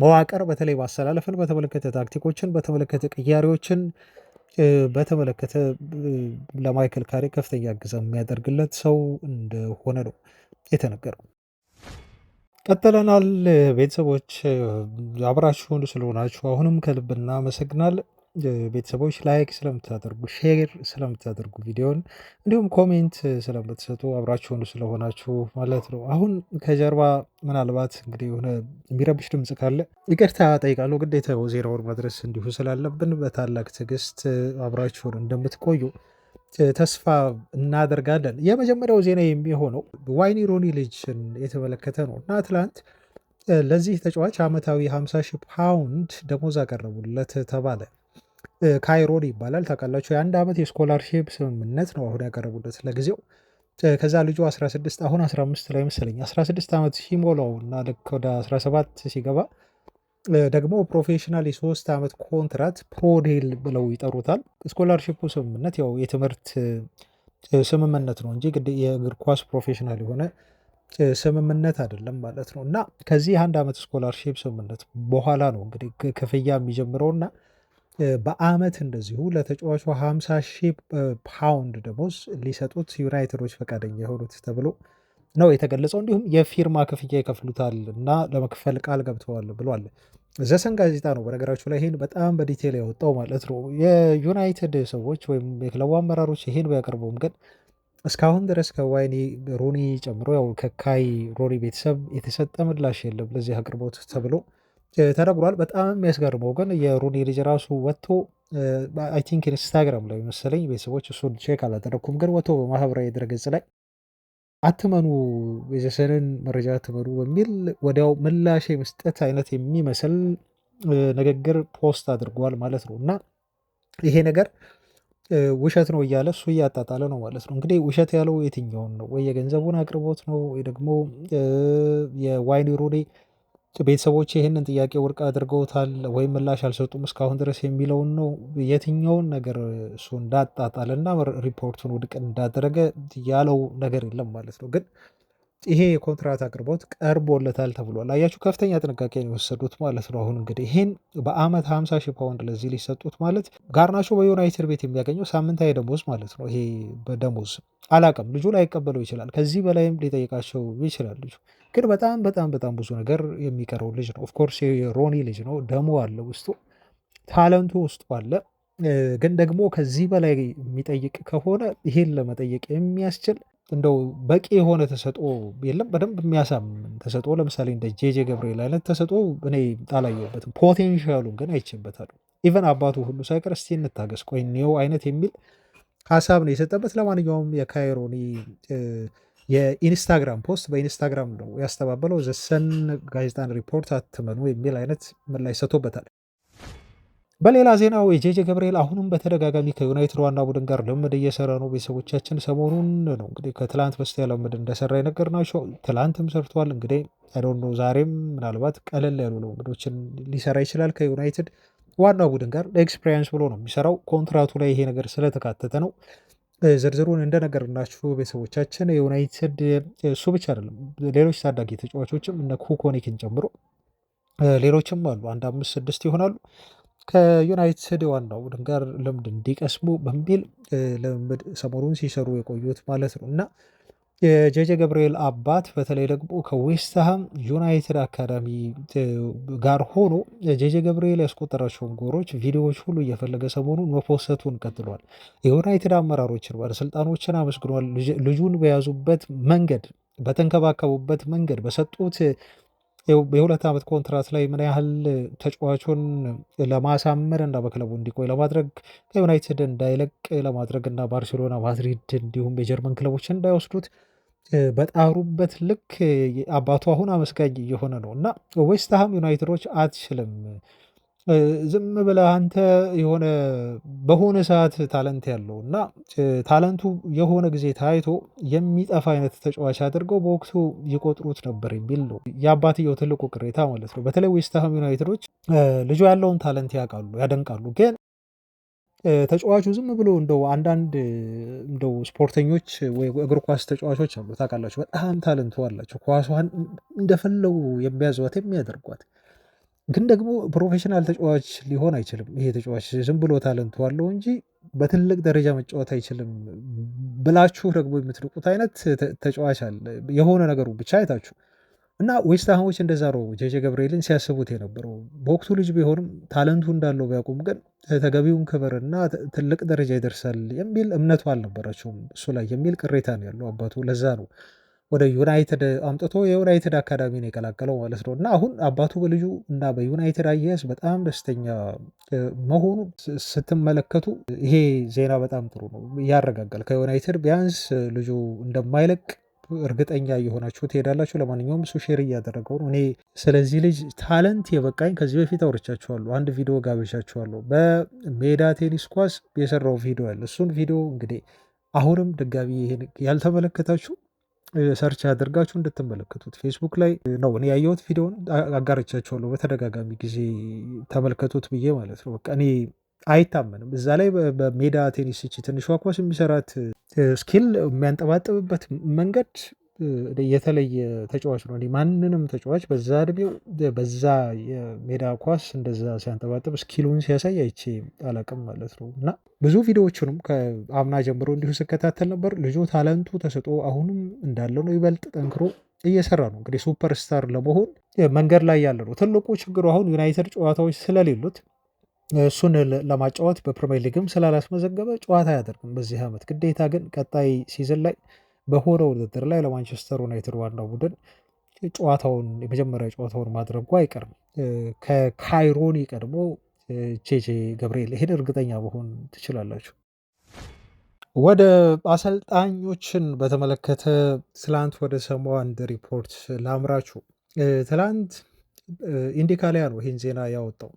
መዋቅር በተለይ ማሰላለፍን በተመለከተ ታክቲኮችን በተመለከተ ቅያሬዎችን በተመለከተ ለማይክል ካሪ ከፍተኛ እገዛ የሚያደርግለት ሰው እንደሆነ ነው የተነገረው። ቀጥለናል። ቤተሰቦች አብራችሁን ስለሆናችሁ አሁንም ከልብ እናመሰግናለን። ቤተሰቦች ላይክ ስለምታደርጉ ሼር ስለምታደርጉ ቪዲዮን እንዲሁም ኮሜንት ስለምትሰጡ አብራችሁን ስለሆናችሁ ማለት ነው። አሁን ከጀርባ ምናልባት እንግዲህ የሆነ የሚረብሽ ድምፅ ካለ ይቅርታ ጠይቃለሁ። ግዴታ ዜናውን መድረስ እንዲሁ ስላለብን በታላቅ ትዕግስት አብራችሁን እንደምትቆዩ ተስፋ እናደርጋለን። የመጀመሪያው ዜና የሚሆነው ዋይኒ ሮኒ ልጅን የተመለከተ ነው እና ትላንት ለዚህ ተጫዋች ዓመታዊ 50 ሺህ ፓውንድ ደሞዝ አቀረቡለት ተባለ። ካይሮን ይባላል ታውቃላችሁ። የአንድ ዓመት የስኮላርሺፕ ስምምነት ነው አሁን ያቀረቡለት ለጊዜው። ከዛ ልጁ 16 አሁን 15 ላይ መሰለኝ 16 ዓመት ሲሞላው እና ልክ ወደ 17 ሲገባ ደግሞ ፕሮፌሽናል የ3 ዓመት ኮንትራት ፕሮዴል ብለው ይጠሩታል። ስኮላርሺፑ ስምምነት ያው የትምህርት ስምምነት ነው እንጂ የእግር ኳስ ፕሮፌሽናል የሆነ ስምምነት አይደለም ማለት ነው። እና ከዚህ አንድ ዓመት ስኮላርሺፕ ስምምነት በኋላ ነው እንግዲህ ክፍያ የሚጀምረውና በአመት እንደዚሁ ለተጫዋቹ 50 ሺህ ፓውንድ ደሞዝ ሊሰጡት ዩናይትዶች ፈቃደኛ የሆኑት ተብሎ ነው የተገለጸው። እንዲሁም የፊርማ ክፍያ ይከፍሉታል እና ለመክፈል ቃል ገብተዋል ብሏል። ዘሰን ጋዜጣ ነው በነገራችሁ ላይ ይሄን በጣም በዲቴል ያወጣው ማለት ነው። የዩናይትድ ሰዎች ወይም የክለቡ አመራሮች ይሄን ቢያቀርቡም ግን እስካሁን ድረስ ከዋይኒ ሩኒ ጨምሮ ያው ከካይ ሮኒ ቤተሰብ የተሰጠ ምላሽ የለም ለዚህ አቅርቦት ተብሎ ተነግሯል። በጣም የሚያስገርመው ግን የሩኒ ልጅ ራሱ ወጥቶ አይ ቲንክ ኢንስታግራም ላይ መሰለኝ ቤተሰቦች እሱን ቼክ አላደረኩም፣ ግን ወጥቶ በማህበራዊ ድረገጽ ላይ አትመኑ የዘሰንን መረጃ አትመኑ በሚል ወዲያው ምላሽ የመስጠት አይነት የሚመስል ንግግር ፖስት አድርጓል ማለት ነው። እና ይሄ ነገር ውሸት ነው እያለ እሱ እያጣጣለ ነው ማለት ነው። እንግዲህ ውሸት ያለው የትኛውን ነው? ወይ የገንዘቡን አቅርቦት ነው ወይ ደግሞ የዋይኒ ሩኒ ቤተሰቦች ይህንን ጥያቄ ውድቅ አድርገውታል ወይም ምላሽ አልሰጡም እስካሁን ድረስ የሚለውን ነው? የትኛውን ነገር እሱ እንዳጣጣልና ሪፖርቱን ውድቅ እንዳደረገ ያለው ነገር የለም ማለት ነው። ግን ይሄ የኮንትራት አቅርቦት ቀርቦለታል ተብሏል። አያችሁ ከፍተኛ ጥንቃቄ ነው የወሰዱት ማለት ነው። አሁን እንግዲህ ይህን በአመት 50 ሺህ ፓውንድ ለዚህ ሊሰጡት ማለት ጋርናቾ በዩናይትድ ቤት የሚያገኘው ሳምንታዊ ደሞዝ ማለት ነው። ይሄ በደሞዝ አላቅም ልጁ ላይቀበለው ይችላል። ከዚህ በላይም ሊጠይቃቸው ይችላል። ልጁ ግን በጣም በጣም በጣም ብዙ ነገር የሚቀረው ልጅ ነው። ኦፍኮርስ የሮኒ ልጅ ነው፣ ደሞ አለ ውስጡ፣ ታለንቱ ውስጡ አለ። ግን ደግሞ ከዚህ በላይ የሚጠይቅ ከሆነ ይሄን ለመጠየቅ የሚያስችል እንደው በቂ የሆነ ተሰጥኦ የለም። በደንብ የሚያሳምን ተሰጥኦ ለምሳሌ እንደ ጄጄ ገብርኤል አይነት ተሰጥኦ እኔ አላየሁበትም። ፖቴንሻሉን ግን አይቼበታለሁ። ኢቨን አባቱ ሁሉ ሳይቀር እስቲ እንታገስ ቆይ እንየው አይነት የሚል ሀሳብ ነው የሰጠበት። ለማንኛውም የካይሮኒ የኢንስታግራም ፖስት በኢንስታግራም ነው ያስተባበለው። ዘሰን ጋዜጣን ሪፖርት አትመኑ የሚል አይነት ምላሽ ሰጥቶበታል። በሌላ ዜናው የጄጄ ገብርኤል አሁንም በተደጋጋሚ ከዩናይትድ ዋና ቡድን ጋር ልምድ እየሰራ ነው። ቤተሰቦቻችን ሰሞኑን ነው እንግዲህ ከትላንት በስቲያ ልምድ እንደሰራ የነገርናቸው። ትላንትም ሰርቷል። እንግዲህ አይዶን ነው ዛሬም ምናልባት ቀለል ያሉ ልምዶችን ሊሰራ ይችላል ከዩናይትድ ዋና ቡድን ጋር ለኤክስፔሪንስ ብሎ ነው የሚሰራው። ኮንትራቱ ላይ ይሄ ነገር ስለተካተተ ነው። ዝርዝሩን እንደነገርናችሁ ቤተሰቦቻችን የዩናይትድ እሱ ብቻ አይደለም ሌሎች ታዳጊ ተጫዋቾችም እነ ኩኮኒክን ጨምሮ ሌሎችም አሉ። አንድ 5-6 ይሆናሉ ከዩናይትድ ዋናው ቡድን ጋር ልምድ እንዲቀስሙ በሚል ልምድ ሰሞኑን ሲሰሩ የቆዩት ማለት ነው። እና የጄጄ ገብርኤል አባት በተለይ ደግሞ ከዌስትሃም ዩናይትድ አካዳሚ ጋር ሆኖ ጄጄ ገብርኤል ያስቆጠራቸውን ጎሮች ቪዲዮዎች ሁሉ እየፈለገ ሰሞኑን መፖሰቱን ቀጥሏል። የዩናይትድ አመራሮችን ባለስልጣኖችን አመስግኗል። ልጁን በያዙበት መንገድ፣ በተንከባከቡበት መንገድ፣ በሰጡት የ2 ዓመት ኮንትራት ላይ ምን ያህል ተጫዋቹን ለማሳመር እና በክለቡ እንዲቆይ ለማድረግ ከዩናይትድ እንዳይለቅ ለማድረግ እና ባርሴሎና፣ ማድሪድ እንዲሁም የጀርመን ክለቦች እንዳይወስዱት በጣሩበት ልክ አባቱ አሁን አመስጋኝ እየሆነ ነው እና ዌስትሃም ዩናይትዶች አትችልም ዝም ብለህ አንተ የሆነ በሆነ ሰዓት ታለንት ያለው እና ታለንቱ የሆነ ጊዜ ታይቶ የሚጠፋ አይነት ተጫዋች አድርገው በወቅቱ ይቆጥሩት ነበር የሚል ነው የአባትየው ትልቁ ቅሬታ ማለት ነው። በተለይ ዌስትሃም ዩናይትዶች ልጁ ያለውን ታለንት ያውቃሉ፣ ያደንቃሉ። ግን ተጫዋቹ ዝም ብሎ እንደው አንዳንድ እንደው ስፖርተኞች ወይ እግር ኳስ ተጫዋቾች አሉ ታውቃላችሁ፣ በጣም ታለንቱ አላቸው ኳሷን እንደፈለጉ የሚያዟት የሚያደርጓት ግን ደግሞ ፕሮፌሽናል ተጫዋች ሊሆን አይችልም። ይሄ ተጫዋች ዝም ብሎ ታለንቱ አለው እንጂ በትልቅ ደረጃ መጫወት አይችልም ብላችሁ ደግሞ የምትንቁት አይነት ተጫዋች አለ። የሆነ ነገሩ ብቻ አይታችሁ እና ዌስትሃሞች እንደዛ ነው ጄጄ ገብርኤልን ሲያስቡት የነበረው። በወቅቱ ልጅ ቢሆንም ታለንቱ እንዳለው ቢያውቁም ግን ተገቢውን ክብርና ትልቅ ደረጃ ይደርሳል የሚል እምነቱ አልነበራቸውም እሱ ላይ የሚል ቅሬታ ነው ያለው አባቱ። ለዛ ነው ወደ ዩናይትድ አምጥቶ የዩናይትድ አካዳሚ ነው የቀላቀለው ማለት ነው። እና አሁን አባቱ በልጁ እና በዩናይትድ አያያዝ በጣም ደስተኛ መሆኑ ስትመለከቱ ይሄ ዜና በጣም ጥሩ ነው፣ ያረጋጋል። ከዩናይትድ ቢያንስ ልጁ እንደማይለቅ እርግጠኛ እየሆናችሁ ትሄዳላችሁ። ለማንኛውም እሱ ሼር እያደረገው ነው። እኔ ስለዚህ ልጅ ታለንት የበቃኝ ከዚህ በፊት አውርቻችኋለሁ፣ አንድ ቪዲዮ ጋብዣችኋለሁ። በሜዳ ቴኒስ ኳስ የሰራው ቪዲዮ አለ። እሱን ቪዲዮ እንግዲህ አሁንም ድጋሚ ይሄን ያልተመለከታችሁ ሰርች አድርጋችሁ እንድትመለከቱት ፌስቡክ ላይ ነው እኔ ያየሁት ቪዲዮን አጋርቻችኋለሁ። በተደጋጋሚ ጊዜ ተመልከቱት ብዬ ማለት ነው። በቃ እኔ አይታመንም። እዛ ላይ በሜዳ ቴኒስ ትንሿ ኳስ የሚሰራት ስኪል የሚያንጠባጥብበት መንገድ የተለየ ተጫዋች ነው። ማንንም ተጫዋች በዛ እድሜው በዛ የሜዳ ኳስ እንደዛ ሲያንጠባጥብ ስኪሉን ሲያሳይ አይቼ አላቅም ማለት ነው። እና ብዙ ቪዲዮዎቹንም ከአምና ጀምሮ እንዲሁ ስከታተል ነበር። ልጁ ታለንቱ ተሰጦ አሁንም እንዳለ ነው። ይበልጥ ጠንክሮ እየሰራ ነው። እንግዲህ ሱፐር ስታር ለመሆን መንገድ ላይ ያለ ነው። ትልቁ ችግሩ አሁን ዩናይትድ ጨዋታዎች ስለሌሉት እሱን ለማጫወት በፕሪሚየር ሊግም ስላላስመዘገበ ጨዋታ አያደርግም በዚህ ዓመት። ግዴታ ግን ቀጣይ ሲዝን ላይ በሆነ ውድድር ላይ ለማንቸስተር ዩናይትድ ዋናው ቡድን ጨዋታውን የመጀመሪያ ጨዋታውን ማድረጉ አይቀርም። ከካይሮኒ ቀድሞ ጄጄ ገብርኤል ይሄን እርግጠኛ መሆን ትችላላችሁ። ወደ አሰልጣኞችን በተመለከተ ትላንት ወደ ሰማው አንድ ሪፖርት ላምራችሁ። ትላንት ኢንዲካሊያ ነው ይህን ዜና ያወጣው።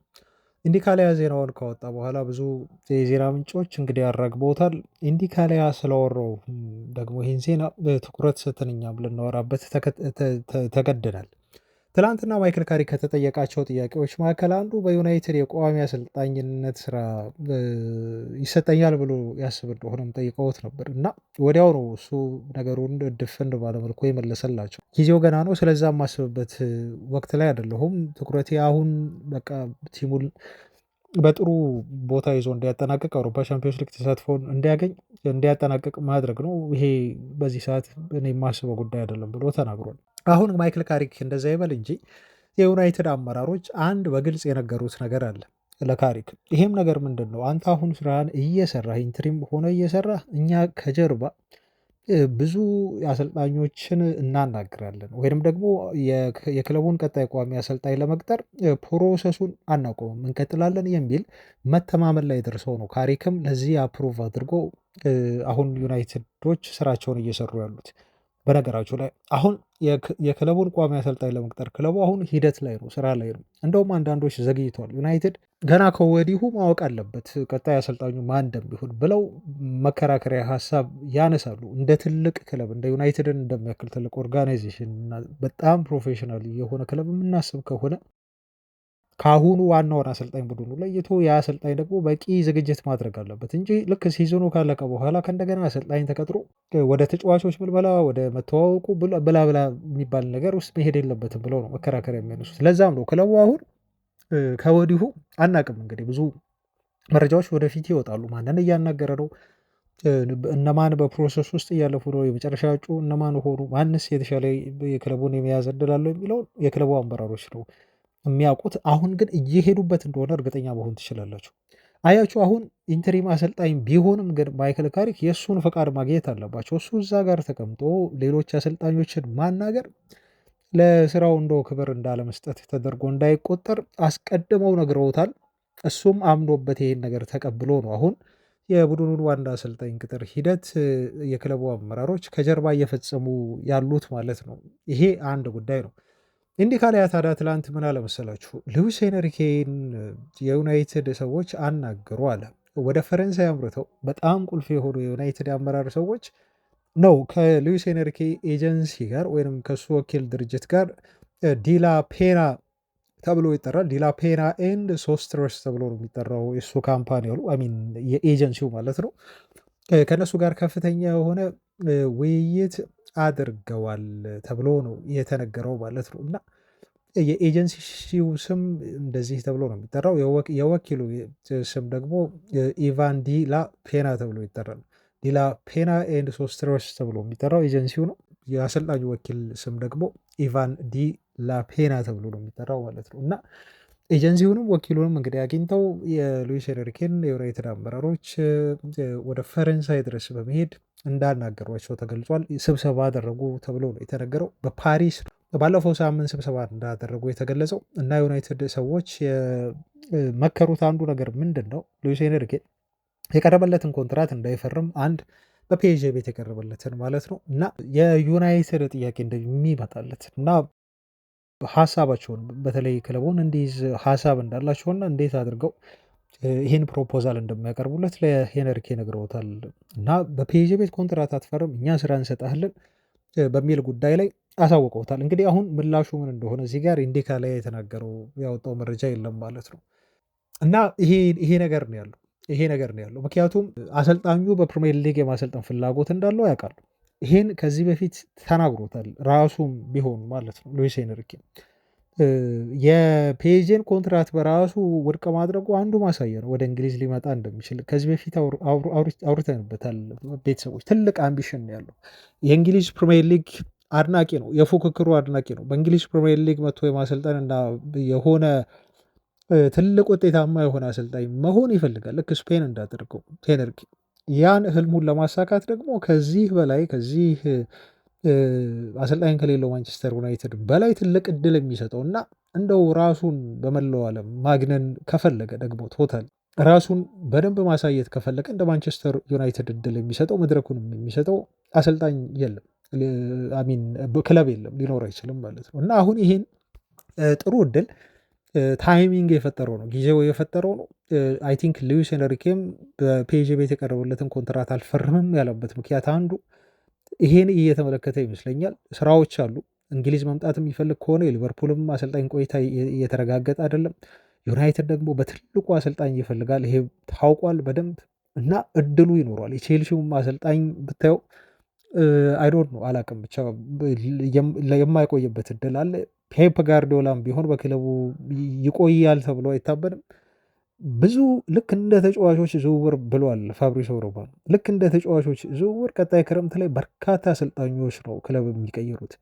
ኢንዲካሊያ ዜናውን ካወጣ በኋላ ብዙ የዜና ምንጮች እንግዲህ ያራግበውታል። ኢንዲካሊያ ስለወራው ደግሞ ይህን ዜና ትኩረት ሰጥተን እኛም ልናወራበት ተገደናል። ትላንትና ማይክል ካሪክ ከተጠየቃቸው ጥያቄዎች መካከል አንዱ በዩናይትድ የቋሚ አሰልጣኝነት ስራ ይሰጠኛል ብሎ ያስብ እንደሆነም ጠይቀውት ነበር እና ወዲያው ነው እሱ ነገሩን ድፍን ባለመልኩ የመለሰላቸው። ጊዜው ገና ነው፣ ስለዛ የማስብበት ወቅት ላይ አይደለሁም። ትኩረቴ አሁን በቃ ቲሙን በጥሩ ቦታ ይዞ እንዲያጠናቅቅ አውሮፓ ቻምፒዮንስ ሊግ ተሳትፎን እንዲያጠናቅቅ ማድረግ ነው። ይሄ በዚህ ሰዓት እኔ የማስበው ጉዳይ አይደለም ብሎ ተናግሯል። አሁን ማይክል ካሪክ እንደዛ ይበል እንጂ የዩናይትድ አመራሮች አንድ በግልጽ የነገሩት ነገር አለ ለካሪክ። ይሄም ነገር ምንድን ነው? አንተ አሁን ስራህን እየሰራህ ኢንትሪም ሆነ እየሰራህ እኛ ከጀርባ ብዙ አሰልጣኞችን እናናግራለን ወይም ደግሞ የክለቡን ቀጣይ ቋሚ አሰልጣኝ ለመቅጠር ፕሮሰሱን አናቆምም እንቀጥላለን የሚል መተማመን ላይ ደርሰው ነው ካሪክም ለዚህ አፕሩቭ አድርጎ አሁን ዩናይትዶች ስራቸውን እየሰሩ ያሉት። በነገራችሁ ላይ አሁን የክለቡን ቋሚ አሰልጣኝ ለመቅጠር ክለቡ አሁን ሂደት ላይ ነው፣ ስራ ላይ ነው። እንደውም አንዳንዶች ዘግይተዋል። ዩናይትድ ገና ከወዲሁ ማወቅ አለበት ቀጣይ አሰልጣኙ ማን እንደሚሆን ብለው መከራከሪያ ሀሳብ ያነሳሉ። እንደ ትልቅ ክለብ እንደ ዩናይትድን እንደሚያክል ትልቅ ኦርጋናይዜሽን እና በጣም ፕሮፌሽናል የሆነ ክለብ የምናስብ ከሆነ ከአሁኑ ዋናውን አሰልጣኝ ቡድኑ ለይቶ የአሰልጣኝ ደግሞ በቂ ዝግጅት ማድረግ አለበት እንጂ ልክ ሲዝኑ ካለቀ በኋላ ከእንደገና አሰልጣኝ ተቀጥሮ ወደ ተጫዋቾች ምልመላ ወደ መተዋወቁ ብላ የሚባል ነገር ውስጥ መሄድ የለበትም ብለው ነው መከራከሪያ የሚያነሱት። ለዛም ነው ክለቡ አሁን ከወዲሁ አናቅም እንግዲህ ብዙ መረጃዎች ወደፊት ይወጣሉ። ማንን እያናገረ ነው? እነማን በፕሮሰስ ውስጥ እያለፉ ነው? የመጨረሻ እጩ እነማን ሆኑ? ማንስ የተሻለ የክለቡን የመያዝ እድል አለው የሚለውን የክለቡ አመራሮች ነው የሚያውቁት። አሁን ግን እየሄዱበት እንደሆነ እርግጠኛ መሆን ትችላላችሁ። አያችሁ አሁን ኢንተሪም አሰልጣኝ ቢሆንም ግን ማይክል ካሪክ የእሱን ፈቃድ ማግኘት አለባቸው። እሱ እዛ ጋር ተቀምጦ ሌሎች አሰልጣኞችን ማናገር ለስራው እንደው ክብር እንዳለመስጠት ተደርጎ እንዳይቆጠር አስቀድመው ነግረውታል። እሱም አምኖበት ይሄን ነገር ተቀብሎ ነው አሁን የቡድኑን ዋና አሰልጣኝ ቅጥር ሂደት የክለቡ አመራሮች ከጀርባ እየፈጸሙ ያሉት ማለት ነው። ይሄ አንድ ጉዳይ ነው። ኢንዲካሊያ ታዲያ ትላንት ምን አለ መሰላችሁ? ሉዊስ ኤንሪኬን የዩናይትድ ሰዎች አናገሩ አለ። ወደ ፈረንሳይ አምርተው በጣም ቁልፍ የሆኑ የዩናይትድ አመራር ሰዎች ነው ከሉዊስ ኤንሪኬ ኤጀንሲ ጋር ወይም ከሱ ወኪል ድርጅት ጋር ዲላ ፔና ተብሎ ይጠራል። ዲላ ፔና ኤንድ ሶስትረስ ተብሎ ነው የሚጠራው የሱ ካምፓኒ ሚን የኤጀንሲው ማለት ነው። ከነሱ ጋር ከፍተኛ የሆነ ውይይት አድርገዋል ተብሎ ነው የተነገረው ማለት ነው። እና የኤጀንሲው ስም እንደዚህ ተብሎ ነው የሚጠራው። የወኪሉ ስም ደግሞ ኢቫን ዲላ ፔና ተብሎ ይጠራል። ዲላ ፔና ኤንድ ሶስትረስ ተብሎ የሚጠራው ኤጀንሲው ነው። የአሰልጣኙ ወኪል ስም ደግሞ ኢቫን ዲ ላፔና ተብሎ ነው የሚጠራው ማለት ነው። እና ኤጀንሲውንም ወኪሉንም እንግዲህ አግኝተው የሉዊስ ኤንሪኬን የዩናይትድ አመራሮች ወደ ፈረንሳይ ድረስ በመሄድ እንዳናገሯቸው ተገልጿል። ስብሰባ አደረጉ ተብሎ ነው የተነገረው። በፓሪስ ባለፈው ሳምንት ስብሰባ እንዳደረጉ የተገለጸው እና ዩናይትድ ሰዎች የመከሩት አንዱ ነገር ምንድን ነው? ሉዊስ ኤንሪኬ የቀረበለትን ኮንትራት እንዳይፈርም አንድ በፒኤስጂ ቤት የቀረበለትን ማለት ነው እና የዩናይትድ ጥያቄ እንደሚመጣለት እና ሀሳባቸውን በተለይ ክለቡን እንዲይዝ ሀሳብ እንዳላቸውና እንዴት አድርገው ይህን ፕሮፖዛል እንደሚያቀርቡለት ለሄንሪኬ ነግረውታል እና በፒኤስጂ ቤት ኮንትራት አትፈርም እኛ ስራ እንሰጣለን በሚል ጉዳይ ላይ አሳውቀውታል። እንግዲህ አሁን ምላሹ ምን እንደሆነ እዚህ ጋር ኢንዲካ ላይ የተናገረው ያወጣው መረጃ የለም ማለት ነው እና ይሄ ነገር ነው ያለው ምክንያቱም አሰልጣኙ በፕሪሚየር ሊግ የማሰልጠን ፍላጎት እንዳለው ያውቃሉ። ይሄን ከዚህ በፊት ተናግሮታል ራሱም ቢሆን ማለት ነው። ሉዊስ ኤንሪኬ የፒኤስጂን ኮንትራት በራሱ ውድቅ ማድረጉ አንዱ ማሳያ ነው ወደ እንግሊዝ ሊመጣ እንደሚችል። ከዚህ በፊት አውርተንበታል። ቤተሰቦች ትልቅ አምቢሽን ነው ያለው። የእንግሊዝ ፕሪሚየር ሊግ አድናቂ ነው፣ የፉክክሩ አድናቂ ነው። በእንግሊዝ ፕሪሚየር ሊግ መጥቶ የማሰልጠን እና የሆነ ትልቅ ውጤታማ የሆነ አሰልጣኝ መሆን ይፈልጋል። ልክ ስፔን እንዳደርገው ኤንሪኬ ያን ህልሙን ለማሳካት ደግሞ ከዚህ በላይ ከዚህ አሰልጣኝ ከሌለው ማንቸስተር ዩናይትድ በላይ ትልቅ እድል የሚሰጠው እና እንደው ራሱን በመላው ዓለም ማግነን ከፈለገ ደግሞ ቶታል ራሱን በደንብ ማሳየት ከፈለገ እንደ ማንቸስተር ዩናይትድ እድል የሚሰጠው መድረኩን የሚሰጠው አሰልጣኝ የለም፣ አሚን ክለብ የለም፣ ሊኖር አይችልም ማለት ነው። እና አሁን ይሄን ጥሩ እድል ታይሚንግ የፈጠረው ነው፣ ጊዜው የፈጠረው ነው። አይ ቲንክ ሉዊስ ኤንሪኬም በፒኤስጂ ቤት የቀረበለትን ኮንትራት አልፈርምም ያለበት ምክንያት አንዱ ይሄን እየተመለከተ ይመስለኛል። ስራዎች አሉ። እንግሊዝ መምጣት የሚፈልግ ከሆነ የሊቨርፑልም አሰልጣኝ ቆይታ እየተረጋገጠ አይደለም። ዩናይትድ ደግሞ በትልቁ አሰልጣኝ ይፈልጋል። ይሄ ታውቋል በደንብ እና እድሉ ይኖሯል። የቼልሲውም አሰልጣኝ ብታየው አይዶንት ነው አላቅም፣ ብቻ የማይቆይበት እድል አለ። ፔፕ ጋርዲዮላም ቢሆን በክለቡ ይቆያል ተብሎ አይታበንም። ብዙ ልክ እንደ ተጫዋቾች ዝውውር ብሏል ፋብሪዞ ሮማኖ። ልክ እንደ ተጫዋቾች ዝውውር ቀጣይ ክረምት ላይ በርካታ አሰልጣኞች ነው ክለብ የሚቀይሩት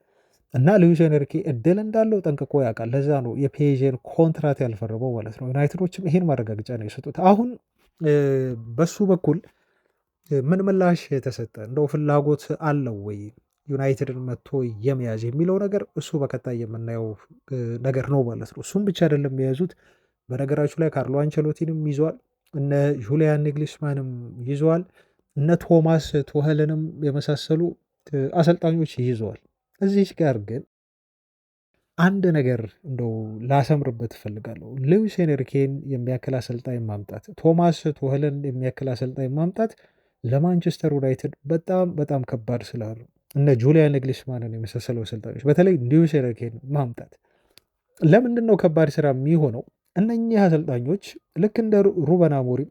እና ሉዊስ ኤንሪኬ እድል እንዳለው ጠንቅቆ ያውቃል። ለዛ ነው የፒኤስጂን ኮንትራት ያልፈረመው ማለት ነው። ዩናይትዶችም ይሄን ማረጋገጫ ነው የሰጡት። አሁን በሱ በኩል ምን ምላሽ የተሰጠ እንደው ፍላጎት አለው ወይ ዩናይትድን መጥቶ የመያዝ የሚለው ነገር እሱ በቀጣይ የምናየው ነገር ነው ማለት ነው። እሱም ብቻ አይደለም የያዙት። በነገራችሁ ላይ ካርሎ አንቸሎቲንም ይዘዋል፣ እነ ጁሊያን ኔግሊስማንም ይዘዋል፣ እነ ቶማስ ቱኸልንም የመሳሰሉ አሰልጣኞች ይዘዋል። እዚህ ጋር ግን አንድ ነገር እንደው ላሰምርበት እፈልጋለሁ። ሉዊስ ኤንሪኬን የሚያክል አሰልጣኝ ማምጣት፣ ቶማስ ቱኸልን የሚያክል አሰልጣኝ ማምጣት ለማንቸስተር ዩናይትድ በጣም በጣም ከባድ ስላሉ እነ ጁሊያን ኔግሊስማንን የመሳሰሉ አሰልጣኞች በተለይ ሉዊስ ኤንሪኬን ማምጣት ለምንድን ነው ከባድ ስራ የሚሆነው? እነኚህ አሰልጣኞች ልክ እንደ ሩበን አሞሪም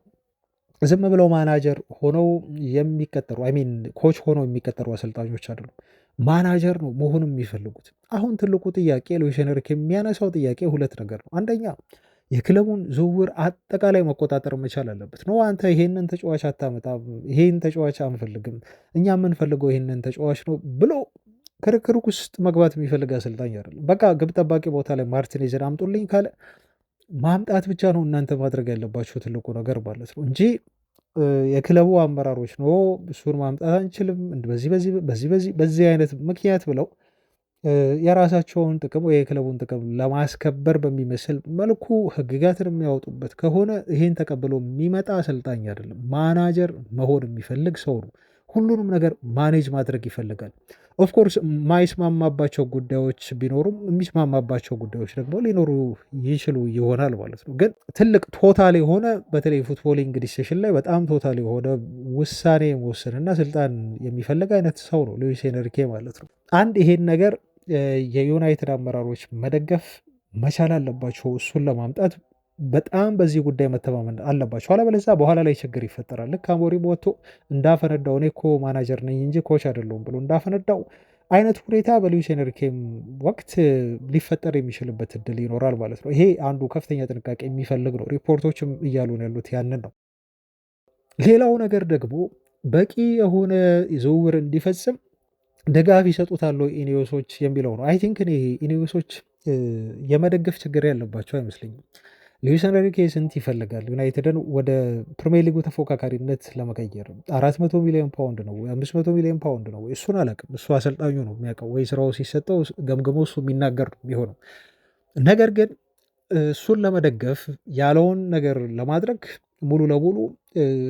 ዝም ብለው ማናጀር ሆነው የሚቀጠሩ ሚን ኮች ሆነው የሚቀጠሩ አሰልጣኞች አይደሉም። ማናጀር ነው መሆን የሚፈልጉት። አሁን ትልቁ ጥያቄ ሉዊስ ኤንሪኬ የሚያነሳው ጥያቄ ሁለት ነገር ነው። አንደኛ የክለቡን ዝውውር አጠቃላይ መቆጣጠር መቻል አለበት። ነው አንተ ይሄንን ተጫዋች አታመጣም፣ ይሄን ተጫዋች አንፈልግም፣ እኛ የምንፈልገው ይሄንን ተጫዋች ነው ብሎ ክርክር ውስጥ መግባት የሚፈልግ አሰልጣኝ አይደለም። በቃ ግብ ጠባቂ ቦታ ላይ ማርቲኔዝን አምጡልኝ ካለ ማምጣት ብቻ ነው እናንተ ማድረግ ያለባቸው ትልቁ ነገር ማለት ነው እንጂ የክለቡ አመራሮች ነው እሱን ማምጣት አንችልም በዚህ አይነት ምክንያት ብለው የራሳቸውን ጥቅም ወይ የክለቡን ጥቅም ለማስከበር በሚመስል መልኩ ህግጋትን የሚያወጡበት ከሆነ ይሄን ተቀብሎ የሚመጣ አሰልጣኝ አይደለም። ማናጀር መሆን የሚፈልግ ሰው ነው ሁሉንም ነገር ማኔጅ ማድረግ ይፈልጋል። ኦፍኮርስ የማይስማማባቸው ጉዳዮች ቢኖሩም የሚስማማባቸው ጉዳዮች ደግሞ ሊኖሩ ይችሉ ይሆናል ማለት ነው። ግን ትልቅ ቶታል የሆነ በተለይ ፉትቦሊንግ ዲሲሽን ላይ በጣም ቶታል የሆነ ውሳኔ መወሰንና ስልጣን የሚፈልግ አይነት ሰው ነው ሉዊስ ኤንሪኬ ማለት ነው። አንድ ይሄን ነገር የዩናይትድ አመራሮች መደገፍ መቻል አለባቸው። እሱን ለማምጣት በጣም በዚህ ጉዳይ መተማመን አለባቸው። አለበለዚያ በኋላ ላይ ችግር ይፈጠራል። ልክ አሞሪም ወጥቶ እንዳፈነዳው እኔ እኮ ማናጀር ነኝ እንጂ ኮች አይደለሁም ብሎ እንዳፈነዳው አይነት ሁኔታ በሉዊስ ኤንሪኬም ወቅት ሊፈጠር የሚችልበት እድል ይኖራል ማለት ነው። ይሄ አንዱ ከፍተኛ ጥንቃቄ የሚፈልግ ነው። ሪፖርቶችም እያሉ ነው ያሉት ያንን ነው። ሌላው ነገር ደግሞ በቂ የሆነ ዝውውር እንዲፈጽም ድጋፍ ይሰጡታል ኢኒዮሶች የሚለው ነው። አይ ቲንክ እኔ ኢኒዮሶች የመደገፍ ችግር ያለባቸው አይመስለኝም። ሉዊስ ኤንሪኬ ስንት ይፈልጋል? ዩናይትድን ወደ ፕሪሚየር ሊጉ ተፎካካሪነት ለመቀየር 400 ሚሊዮን ፓውንድ ነው ወይ 500 ሚሊዮን ፓውንድ ነው ወይ? እሱን አላውቅም። እሱ አሰልጣኙ ነው የሚያውቀው፣ ወይ ስራው ሲሰጠው ገምግሞ እሱ የሚናገር ነው የሚሆነው። ነገር ግን እሱን ለመደገፍ ያለውን ነገር ለማድረግ ሙሉ ለሙሉ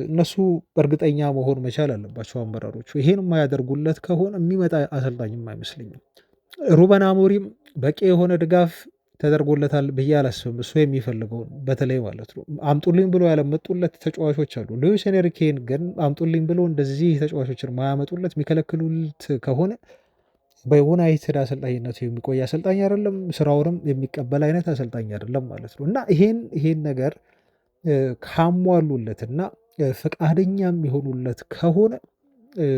እነሱ እርግጠኛ መሆን መቻል አለባቸው አመራሮቹ። ይሄን የማያደርጉለት ከሆነ የሚመጣ አሰልጣኝም አይመስለኝም። ሩበን አሞሪም በቂ የሆነ ድጋፍ ተደርጎለታል ብዬ አላስብም። እሱ የሚፈልገውን በተለይ ማለት ነው አምጡልኝ ብሎ ያለመጡለት ተጫዋቾች አሉ። ሉዊስ ኤንሪኬን ግን አምጡልኝ ብሎ እንደዚህ ተጫዋቾችን ማያመጡለት የሚከለክሉት ከሆነ በዩናይትድ አሰልጣኝነቱ የሚቆይ አሰልጣኝ አይደለም፣ ስራውንም የሚቀበል አይነት አሰልጣኝ አይደለም ማለት ነው። እና ይሄን ነገር ካሟሉለትና ፈቃደኛ የሚሆኑለት ከሆነ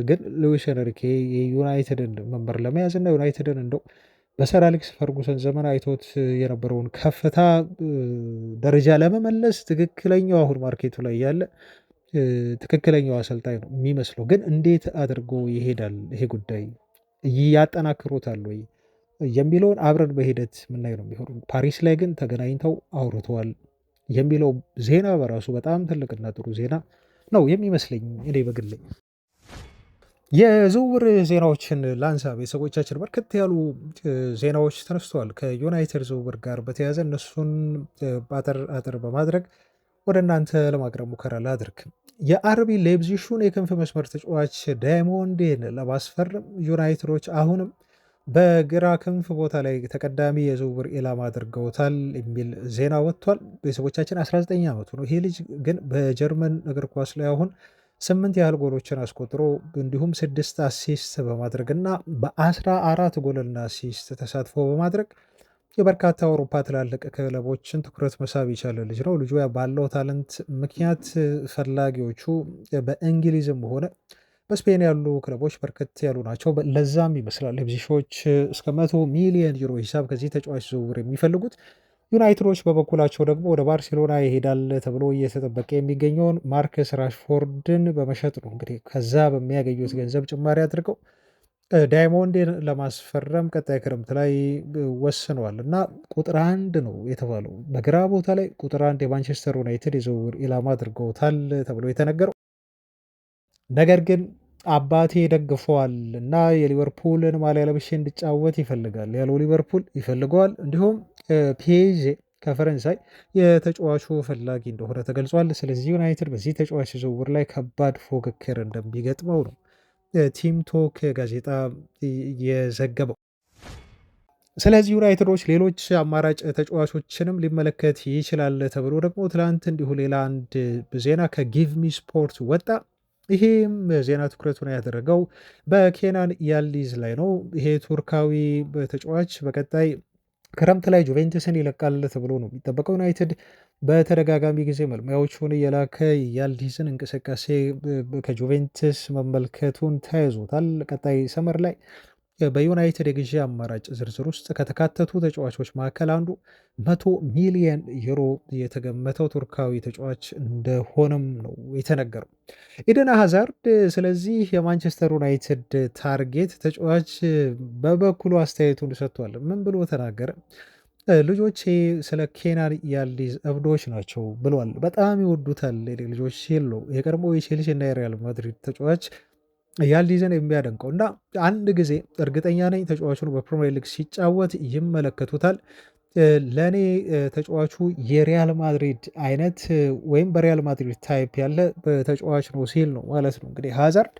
ግን ሉዊስ ኤንሪኬ የዩናይትድን መንበር ለመያዝ እና ዩናይትድን እንደው በሰር አሌክስ ፈርጉሰን ዘመን አይቶት የነበረውን ከፍታ ደረጃ ለመመለስ ትክክለኛው አሁን ማርኬቱ ላይ ያለ ትክክለኛው አሰልጣኝ ነው የሚመስለው። ግን እንዴት አድርጎ ይሄዳል ይሄ ጉዳይ ያጠናክሮታል ወይ የሚለውን አብረን በሂደት ምናይ ነው የሚሆኑ። ፓሪስ ላይ ግን ተገናኝተው አውርተዋል የሚለው ዜና በራሱ በጣም ትልቅና ጥሩ ዜና ነው የሚመስለኝ እኔ በግለኝ። የዝውውር ዜናዎችን ላንሳ። ቤተሰቦቻችን በርከት ያሉ ዜናዎች ተነስተዋል ከዩናይትድ ዝውውር ጋር በተያያዘ እነሱን አጠር በማድረግ ወደ እናንተ ለማቅረብ ሙከራ ላድርግ። የአርቢ ሌፕዚሹን የክንፍ መስመር ተጫዋች ዳይሞንዴን ለማስፈረም ዩናይትዶች አሁንም በግራ ክንፍ ቦታ ላይ ተቀዳሚ የዝውውር ኢላማ አድርገውታል የሚል ዜና ወጥቷል። ቤተሰቦቻችን 19 ዓመቱ ነው ይሄ ልጅ ግን በጀርመን እግር ኳስ ላይ አሁን 8 ያህል ጎሎችን አስቆጥሮ እንዲሁም 6 አሲስት በማድረግ እና በ14 ጎልና አሲስት ተሳትፎ በማድረግ የበርካታ አውሮፓ ትላልቅ ክለቦችን ትኩረት መሳብ የቻለ ልጅ ነው። ልጁ ባለው ታለንት ምክንያት ፈላጊዎቹ በእንግሊዝም ሆነ በስፔን ያሉ ክለቦች በርከት ያሉ ናቸው። ለዛም ይመስላል ሌፕዚሾች እስከ 100 ሚሊዮን ዩሮ ሂሳብ ከዚህ ተጫዋች ዝውውር የሚፈልጉት። ዩናይትዶች በበኩላቸው ደግሞ ወደ ባርሴሎና ይሄዳል ተብሎ እየተጠበቀ የሚገኘውን ማርከስ ራሽፎርድን በመሸጥ ነው እንግዲህ ከዛ በሚያገኙት ገንዘብ ጭማሪ አድርገው ዳይሞንድን ለማስፈረም ቀጣይ ክረምት ላይ ወስነዋል እና ቁጥር 1 ነው የተባለው በግራ ቦታ ላይ ቁጥር 1 የማንቸስተር ዩናይትድ የዝውውር ኢላማ አድርገውታል ተብሎ የተነገረው። ነገር ግን አባቴ ደግፈዋል እና የሊቨርፑልን ማሊያ ለብሼ እንድጫወት ይፈልጋል ያለው ሊቨርፑል ይፈልገዋል። እንዲሁም ፒኤስዤ ከፈረንሳይ የተጫዋቹ ፈላጊ እንደሆነ ተገልጿል። ስለዚህ ዩናይትድ በዚህ ተጫዋች ዝውውር ላይ ከባድ ፉክክር እንደሚገጥመው ነው ቲም ቶክ ጋዜጣ የዘገበው። ስለዚህ ዩናይትዶች ሌሎች አማራጭ ተጫዋቾችንም ሊመለከት ይችላል ተብሎ ደግሞ ትላንት እንዲሁ ሌላ አንድ ዜና ከጊቭ ሚ ስፖርት ወጣ። ይሄም ዜና ትኩረቱን ያደረገው በኬናን ያልዲዝ ላይ ነው። ይሄ ቱርካዊ ተጫዋች በቀጣይ ክረምት ላይ ጁቬንትስን ይለቃል ተብሎ ነው የሚጠበቀው። ዩናይትድ በተደጋጋሚ ጊዜ መልማዮቹን እየላከ ያልዲዝን እንቅስቃሴ ከጁቬንትስ መመልከቱን ተያይዞታል። ቀጣይ ሰመር ላይ በዩናይትድ የግዢ አማራጭ ዝርዝር ውስጥ ከተካተቱ ተጫዋቾች መካከል አንዱ 100 ሚሊዮን ዩሮ የተገመተው ቱርካዊ ተጫዋች እንደሆነም ነው የተነገረው ኢደን ሃዛርድ። ስለዚህ የማንቸስተር ዩናይትድ ታርጌት ተጫዋች በበኩሉ አስተያየቱን ሰጥቷል። ምን ብሎ ተናገረ? ልጆቼ ስለ ኬናን ያልዲዝ እብዶች ናቸው ብሏል። በጣም ይወዱታል ልጆች ሲል ነው የቀድሞ የቼልሲ እና የሪያል ማድሪድ ተጫዋች ያልዲዝን የሚያደንቀው እና አንድ ጊዜ እርግጠኛ ነኝ ተጫዋቹን በፕሪሚየር ሊግ ሲጫወት ይመለከቱታል። ለእኔ ተጫዋቹ የሪያል ማድሪድ አይነት ወይም በሪያል ማድሪድ ታይፕ ያለ ተጫዋች ነው ሲል ነው ማለት ነው። እንግዲህ ሃዛርድ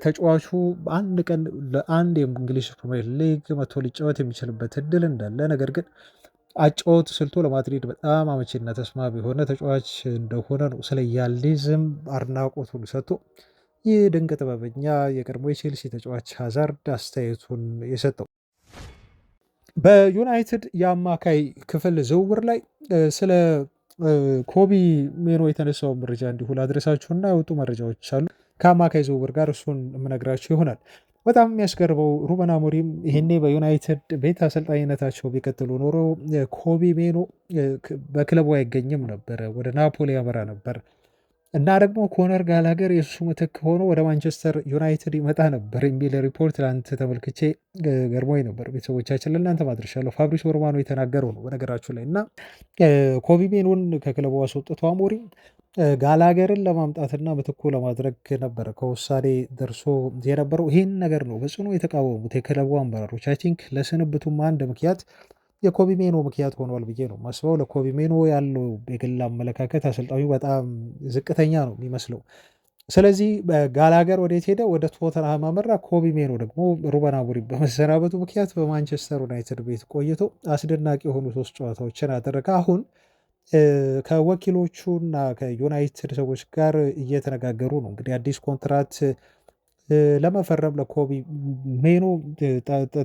ተጫዋቹ በአንድ ቀን ለአንድ የእንግሊዝ ፕሪሚየር ሊግ መጥቶ ሊጫወት የሚችልበት እድል እንዳለ፣ ነገር ግን አጫወት ስልቱ ለማድሪድ በጣም አመቺና ተስማሚ የሆነ ተጫዋች እንደሆነ ነው ስለ ያልዲዝም አድናቆቱን ሰጥቶ ይህ ድንቅ ጥበበኛ የቀድሞ የቼልሲ ተጫዋች ሃዛርድ አስተያየቱን የሰጠው። በዩናይትድ የአማካይ ክፍል ዝውውር ላይ ስለ ኮቢ ሜኖ የተነሳው መረጃ እንዲሁ ላድረሳችሁና የወጡ መረጃዎች አሉ ከአማካይ ዝውውር ጋር፣ እሱን የምነግራችሁ ይሆናል። በጣም የሚያስገርመው ሩበን አሞሪም ይህኔ በዩናይትድ ቤት አሰልጣኝነታቸው ቢቀጥሉ ኖሮ ኮቢ ሜኖ በክለቡ አይገኝም ነበረ፣ ወደ ናፖሊ ያመራ ነበር እና ደግሞ ኮነር ጋላገር የእሱ ምትክ ሆኖ ወደ ማንቸስተር ዩናይትድ ይመጣ ነበር የሚል ሪፖርት ለአንተ ተመልክቼ ገርሞኝ ነበር። ቤተሰቦቻችን ለእናንተ ማድረሻለሁ። ፋብሪሲዮ ሮማኖ የተናገረው ነው በነገራችሁ ላይ እና ኮቢ ሜኖን ከክለቡ አስወጥቶ አሞሪም ጋላገርን ለማምጣትና ምትኩ ለማድረግ ነበረ ከውሳኔ ደርሶ የነበረው። ይህን ነገር ነው በጽኑ የተቃወሙት የክለቡ አመራሮች። አይ ቲንክ ለስንብቱም አንድ ምክንያት የኮቢ ሜኖ ምክንያት ሆኗል ብዬ ነው ማስበው። ለኮቢ ሜኖ ያለው የግል አመለካከት አሰልጣኙ በጣም ዝቅተኛ ነው የሚመስለው። ስለዚህ ጋላገር ወዴት ሄደ? ወደ ቶተንሃም አመራ። ኮቢ ሜኖ ደግሞ ሩበን አሞሪም በመሰናበቱ ምክንያት በማንቸስተር ዩናይትድ ቤት ቆይቶ አስደናቂ የሆኑ 3 ጨዋታዎችን አደረገ። አሁን ከወኪሎቹ እና ከዩናይትድ ሰዎች ጋር እየተነጋገሩ ነው እንግዲህ አዲስ ኮንትራት ለመፈረም ለኮቢ ሜኖ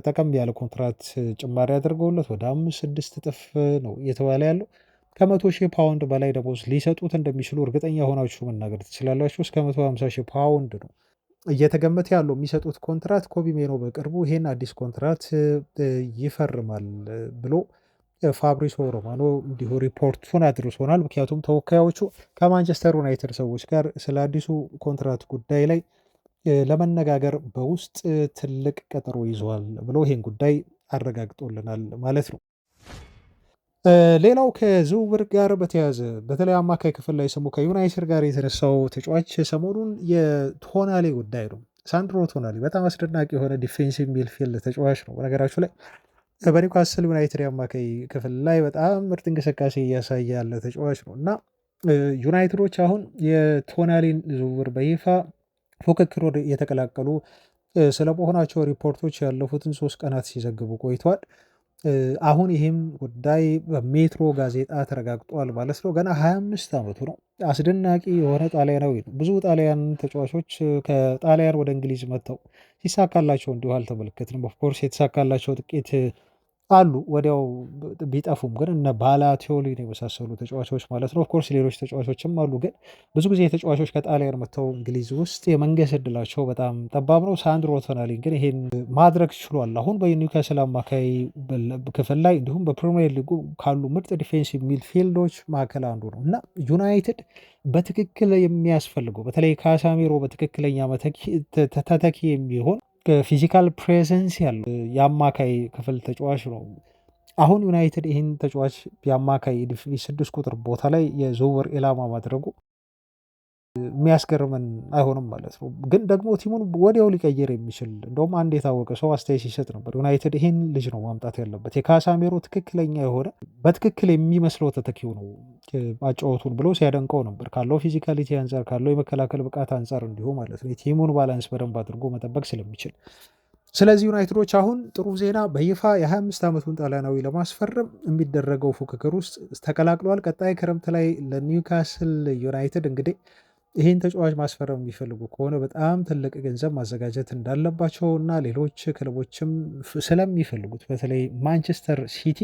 ጠቀም ያለ ኮንትራት ጭማሪ ያደርገውለት ወደ 5-6 እጥፍ ነው እየተባለ ያለው። ከ100,000 ፓውንድ በላይ ደሞዝ ሊሰጡት እንደሚችሉ እርግጠኛ ሆናችሁ መናገር ትችላላችሁ። እስከ 150,000 ፓውንድ ነው እየተገመተ ያለው የሚሰጡት ኮንትራት። ኮቢ ሜኖ በቅርቡ ይሄን አዲስ ኮንትራት ይፈርማል ብሎ ፋብሪሲዮ ሮማኖ እንዲሁ ሪፖርቱን አድርሶናል። ምክንያቱም ተወካዮቹ ከማንቸስተር ዩናይትድ ሰዎች ጋር ስለ አዲሱ ኮንትራት ጉዳይ ላይ ለመነጋገር በውስጥ ትልቅ ቀጠሮ ይዘዋል ብሎ ይህን ጉዳይ አረጋግጦልናል ማለት ነው። ሌላው ከዝውውር ጋር በተያያዘ በተለይ አማካይ ክፍል ላይ ስሙ ከዩናይትድ ጋር የተነሳው ተጫዋች ሰሞኑን የቶናሊ ጉዳይ ነው። ሳንድሮ ቶናሊ በጣም አስደናቂ የሆነ ዲፌንሲቭ ሚድፊልድ ተጫዋች ነው። በነገራችሁ ላይ በኒውካስል ዩናይትድ የአማካይ ክፍል ላይ በጣም ምርጥ እንቅስቃሴ እያሳየ ያለ ተጫዋች ነው እና ዩናይትዶች አሁን የቶናሊን ዝውውር በይፋ ፉክክር የተቀላቀሉ ስለመሆናቸው ሪፖርቶች ያለፉትን 3 ቀናት ሲዘግቡ ቆይተዋል። አሁን ይህም ጉዳይ በሜትሮ ጋዜጣ ተረጋግጧል ማለት ነው። ገና 25 ዓመቱ ነው። አስደናቂ የሆነ ጣሊያናዊ ነው። ብዙ ጣሊያን ተጫዋቾች ከጣሊያን ወደ እንግሊዝ መጥተው ሲሳካላቸው እንዲሁ አልተመለከትንም። ኦፍኮርስ የተሳካላቸው ጥቂት አሉ ወዲያው ቢጠፉም ግን እነ ባላቲዮሊን የመሳሰሉ ተጫዋቾች ማለት ነው። ኦፍኮርስ ሌሎች ተጫዋቾችም አሉ፣ ግን ብዙ ጊዜ ተጫዋቾች ከጣሊያን መጥተው እንግሊዝ ውስጥ የመንገስ እድላቸው በጣም ጠባብ ነው። ሳንድሮ ቶናሊ ግን ይሄን ማድረግ ችሏል። አሁን በኒውካስል አማካይ ክፍል ላይ እንዲሁም በፕሪሚየር ሊጉ ካሉ ምርጥ ዲፌንሲቭ ሚድፊልዶች መካከል አንዱ ነው እና ዩናይትድ በትክክል የሚያስፈልገው በተለይ ካሳሚሮ በትክክለኛ ተተኪ የሚሆን ፊዚካል ፕሬዘንስ ያለው የአማካይ ክፍል ተጫዋች ነው። አሁን ዩናይትድ ይህን ተጫዋች የአማካይ 6 ቁጥር ቦታ ላይ የዝውውር ኢላማ ማድረጉ የሚያስገርምን አይሆንም ማለት ነው። ግን ደግሞ ቲሙን ወዲያው ሊቀይር የሚችል እንደውም አንድ የታወቀ ሰው አስተያየት ሲሰጥ ነበር። ዩናይትድ ይህን ልጅ ነው ማምጣት ያለበት፣ የካሳሜሮ ትክክለኛ የሆነ በትክክል የሚመስለው ተተኪው ነው አጫወቱን ብሎ ሲያደንቀው ነበር። ካለው ፊዚካሊቲ አንጻር፣ ካለው የመከላከል ብቃት አንጻር እንዲሁ ማለት ነው የቲሙን ባላንስ በደንብ አድርጎ መጠበቅ ስለሚችል። ስለዚህ ዩናይትዶች አሁን ጥሩ ዜና በይፋ የ25 ዓመቱን ጣሊያናዊ ለማስፈረም የሚደረገው ፉክክር ውስጥ ተቀላቅለዋል። ቀጣይ ክረምት ላይ ለኒውካስል ዩናይትድ እንግዲህ ይህን ተጫዋች ማስፈረም የሚፈልጉ ከሆነ በጣም ትልቅ ገንዘብ ማዘጋጀት እንዳለባቸው እና ሌሎች ክለቦችም ስለሚፈልጉት በተለይ ማንቸስተር ሲቲ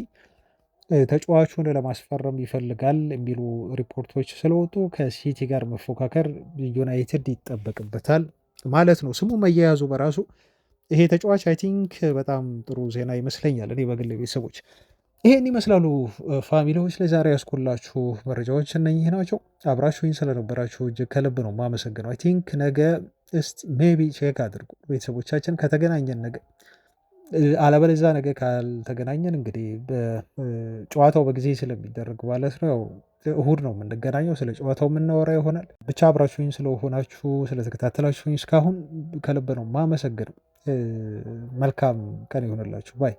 ተጫዋቹን ለማስፈረም ይፈልጋል የሚሉ ሪፖርቶች ስለወጡ ከሲቲ ጋር መፎካከር ዩናይትድ ይጠበቅበታል ማለት ነው። ስሙ መያያዙ በራሱ ይሄ ተጫዋች አይ ቲንክ በጣም ጥሩ ዜና ይመስለኛል። እኔ በግል ቤተሰቦች ይሄን ይመስላሉ ፋሚሊዎች። ለዛሬ ያስኩላችሁ መረጃዎች እነኚህ ናቸው። አብራችሁኝ ስለነበራችሁ እጅግ ከልብ ነው ማመሰግነው። አይ ቲንክ ነገ እስቲ ሜቢ ቼክ አድርጉ ቤተሰቦቻችን፣ ከተገናኘን ነገ፣ አለበለዚያ ነገ ካልተገናኘን እንግዲህ ጨዋታው በጊዜ ስለሚደረግ ማለት ነው ያው እሁድ ነው የምንገናኘው፣ ስለ ጨዋታው የምናወራ ይሆናል። ብቻ አብራችሁኝ ስለሆናችሁ ስለተከታተላችሁኝ እስካሁን ከልብ ነው ማመሰግነው። መልካም ቀን ይሆንላችሁ ባይ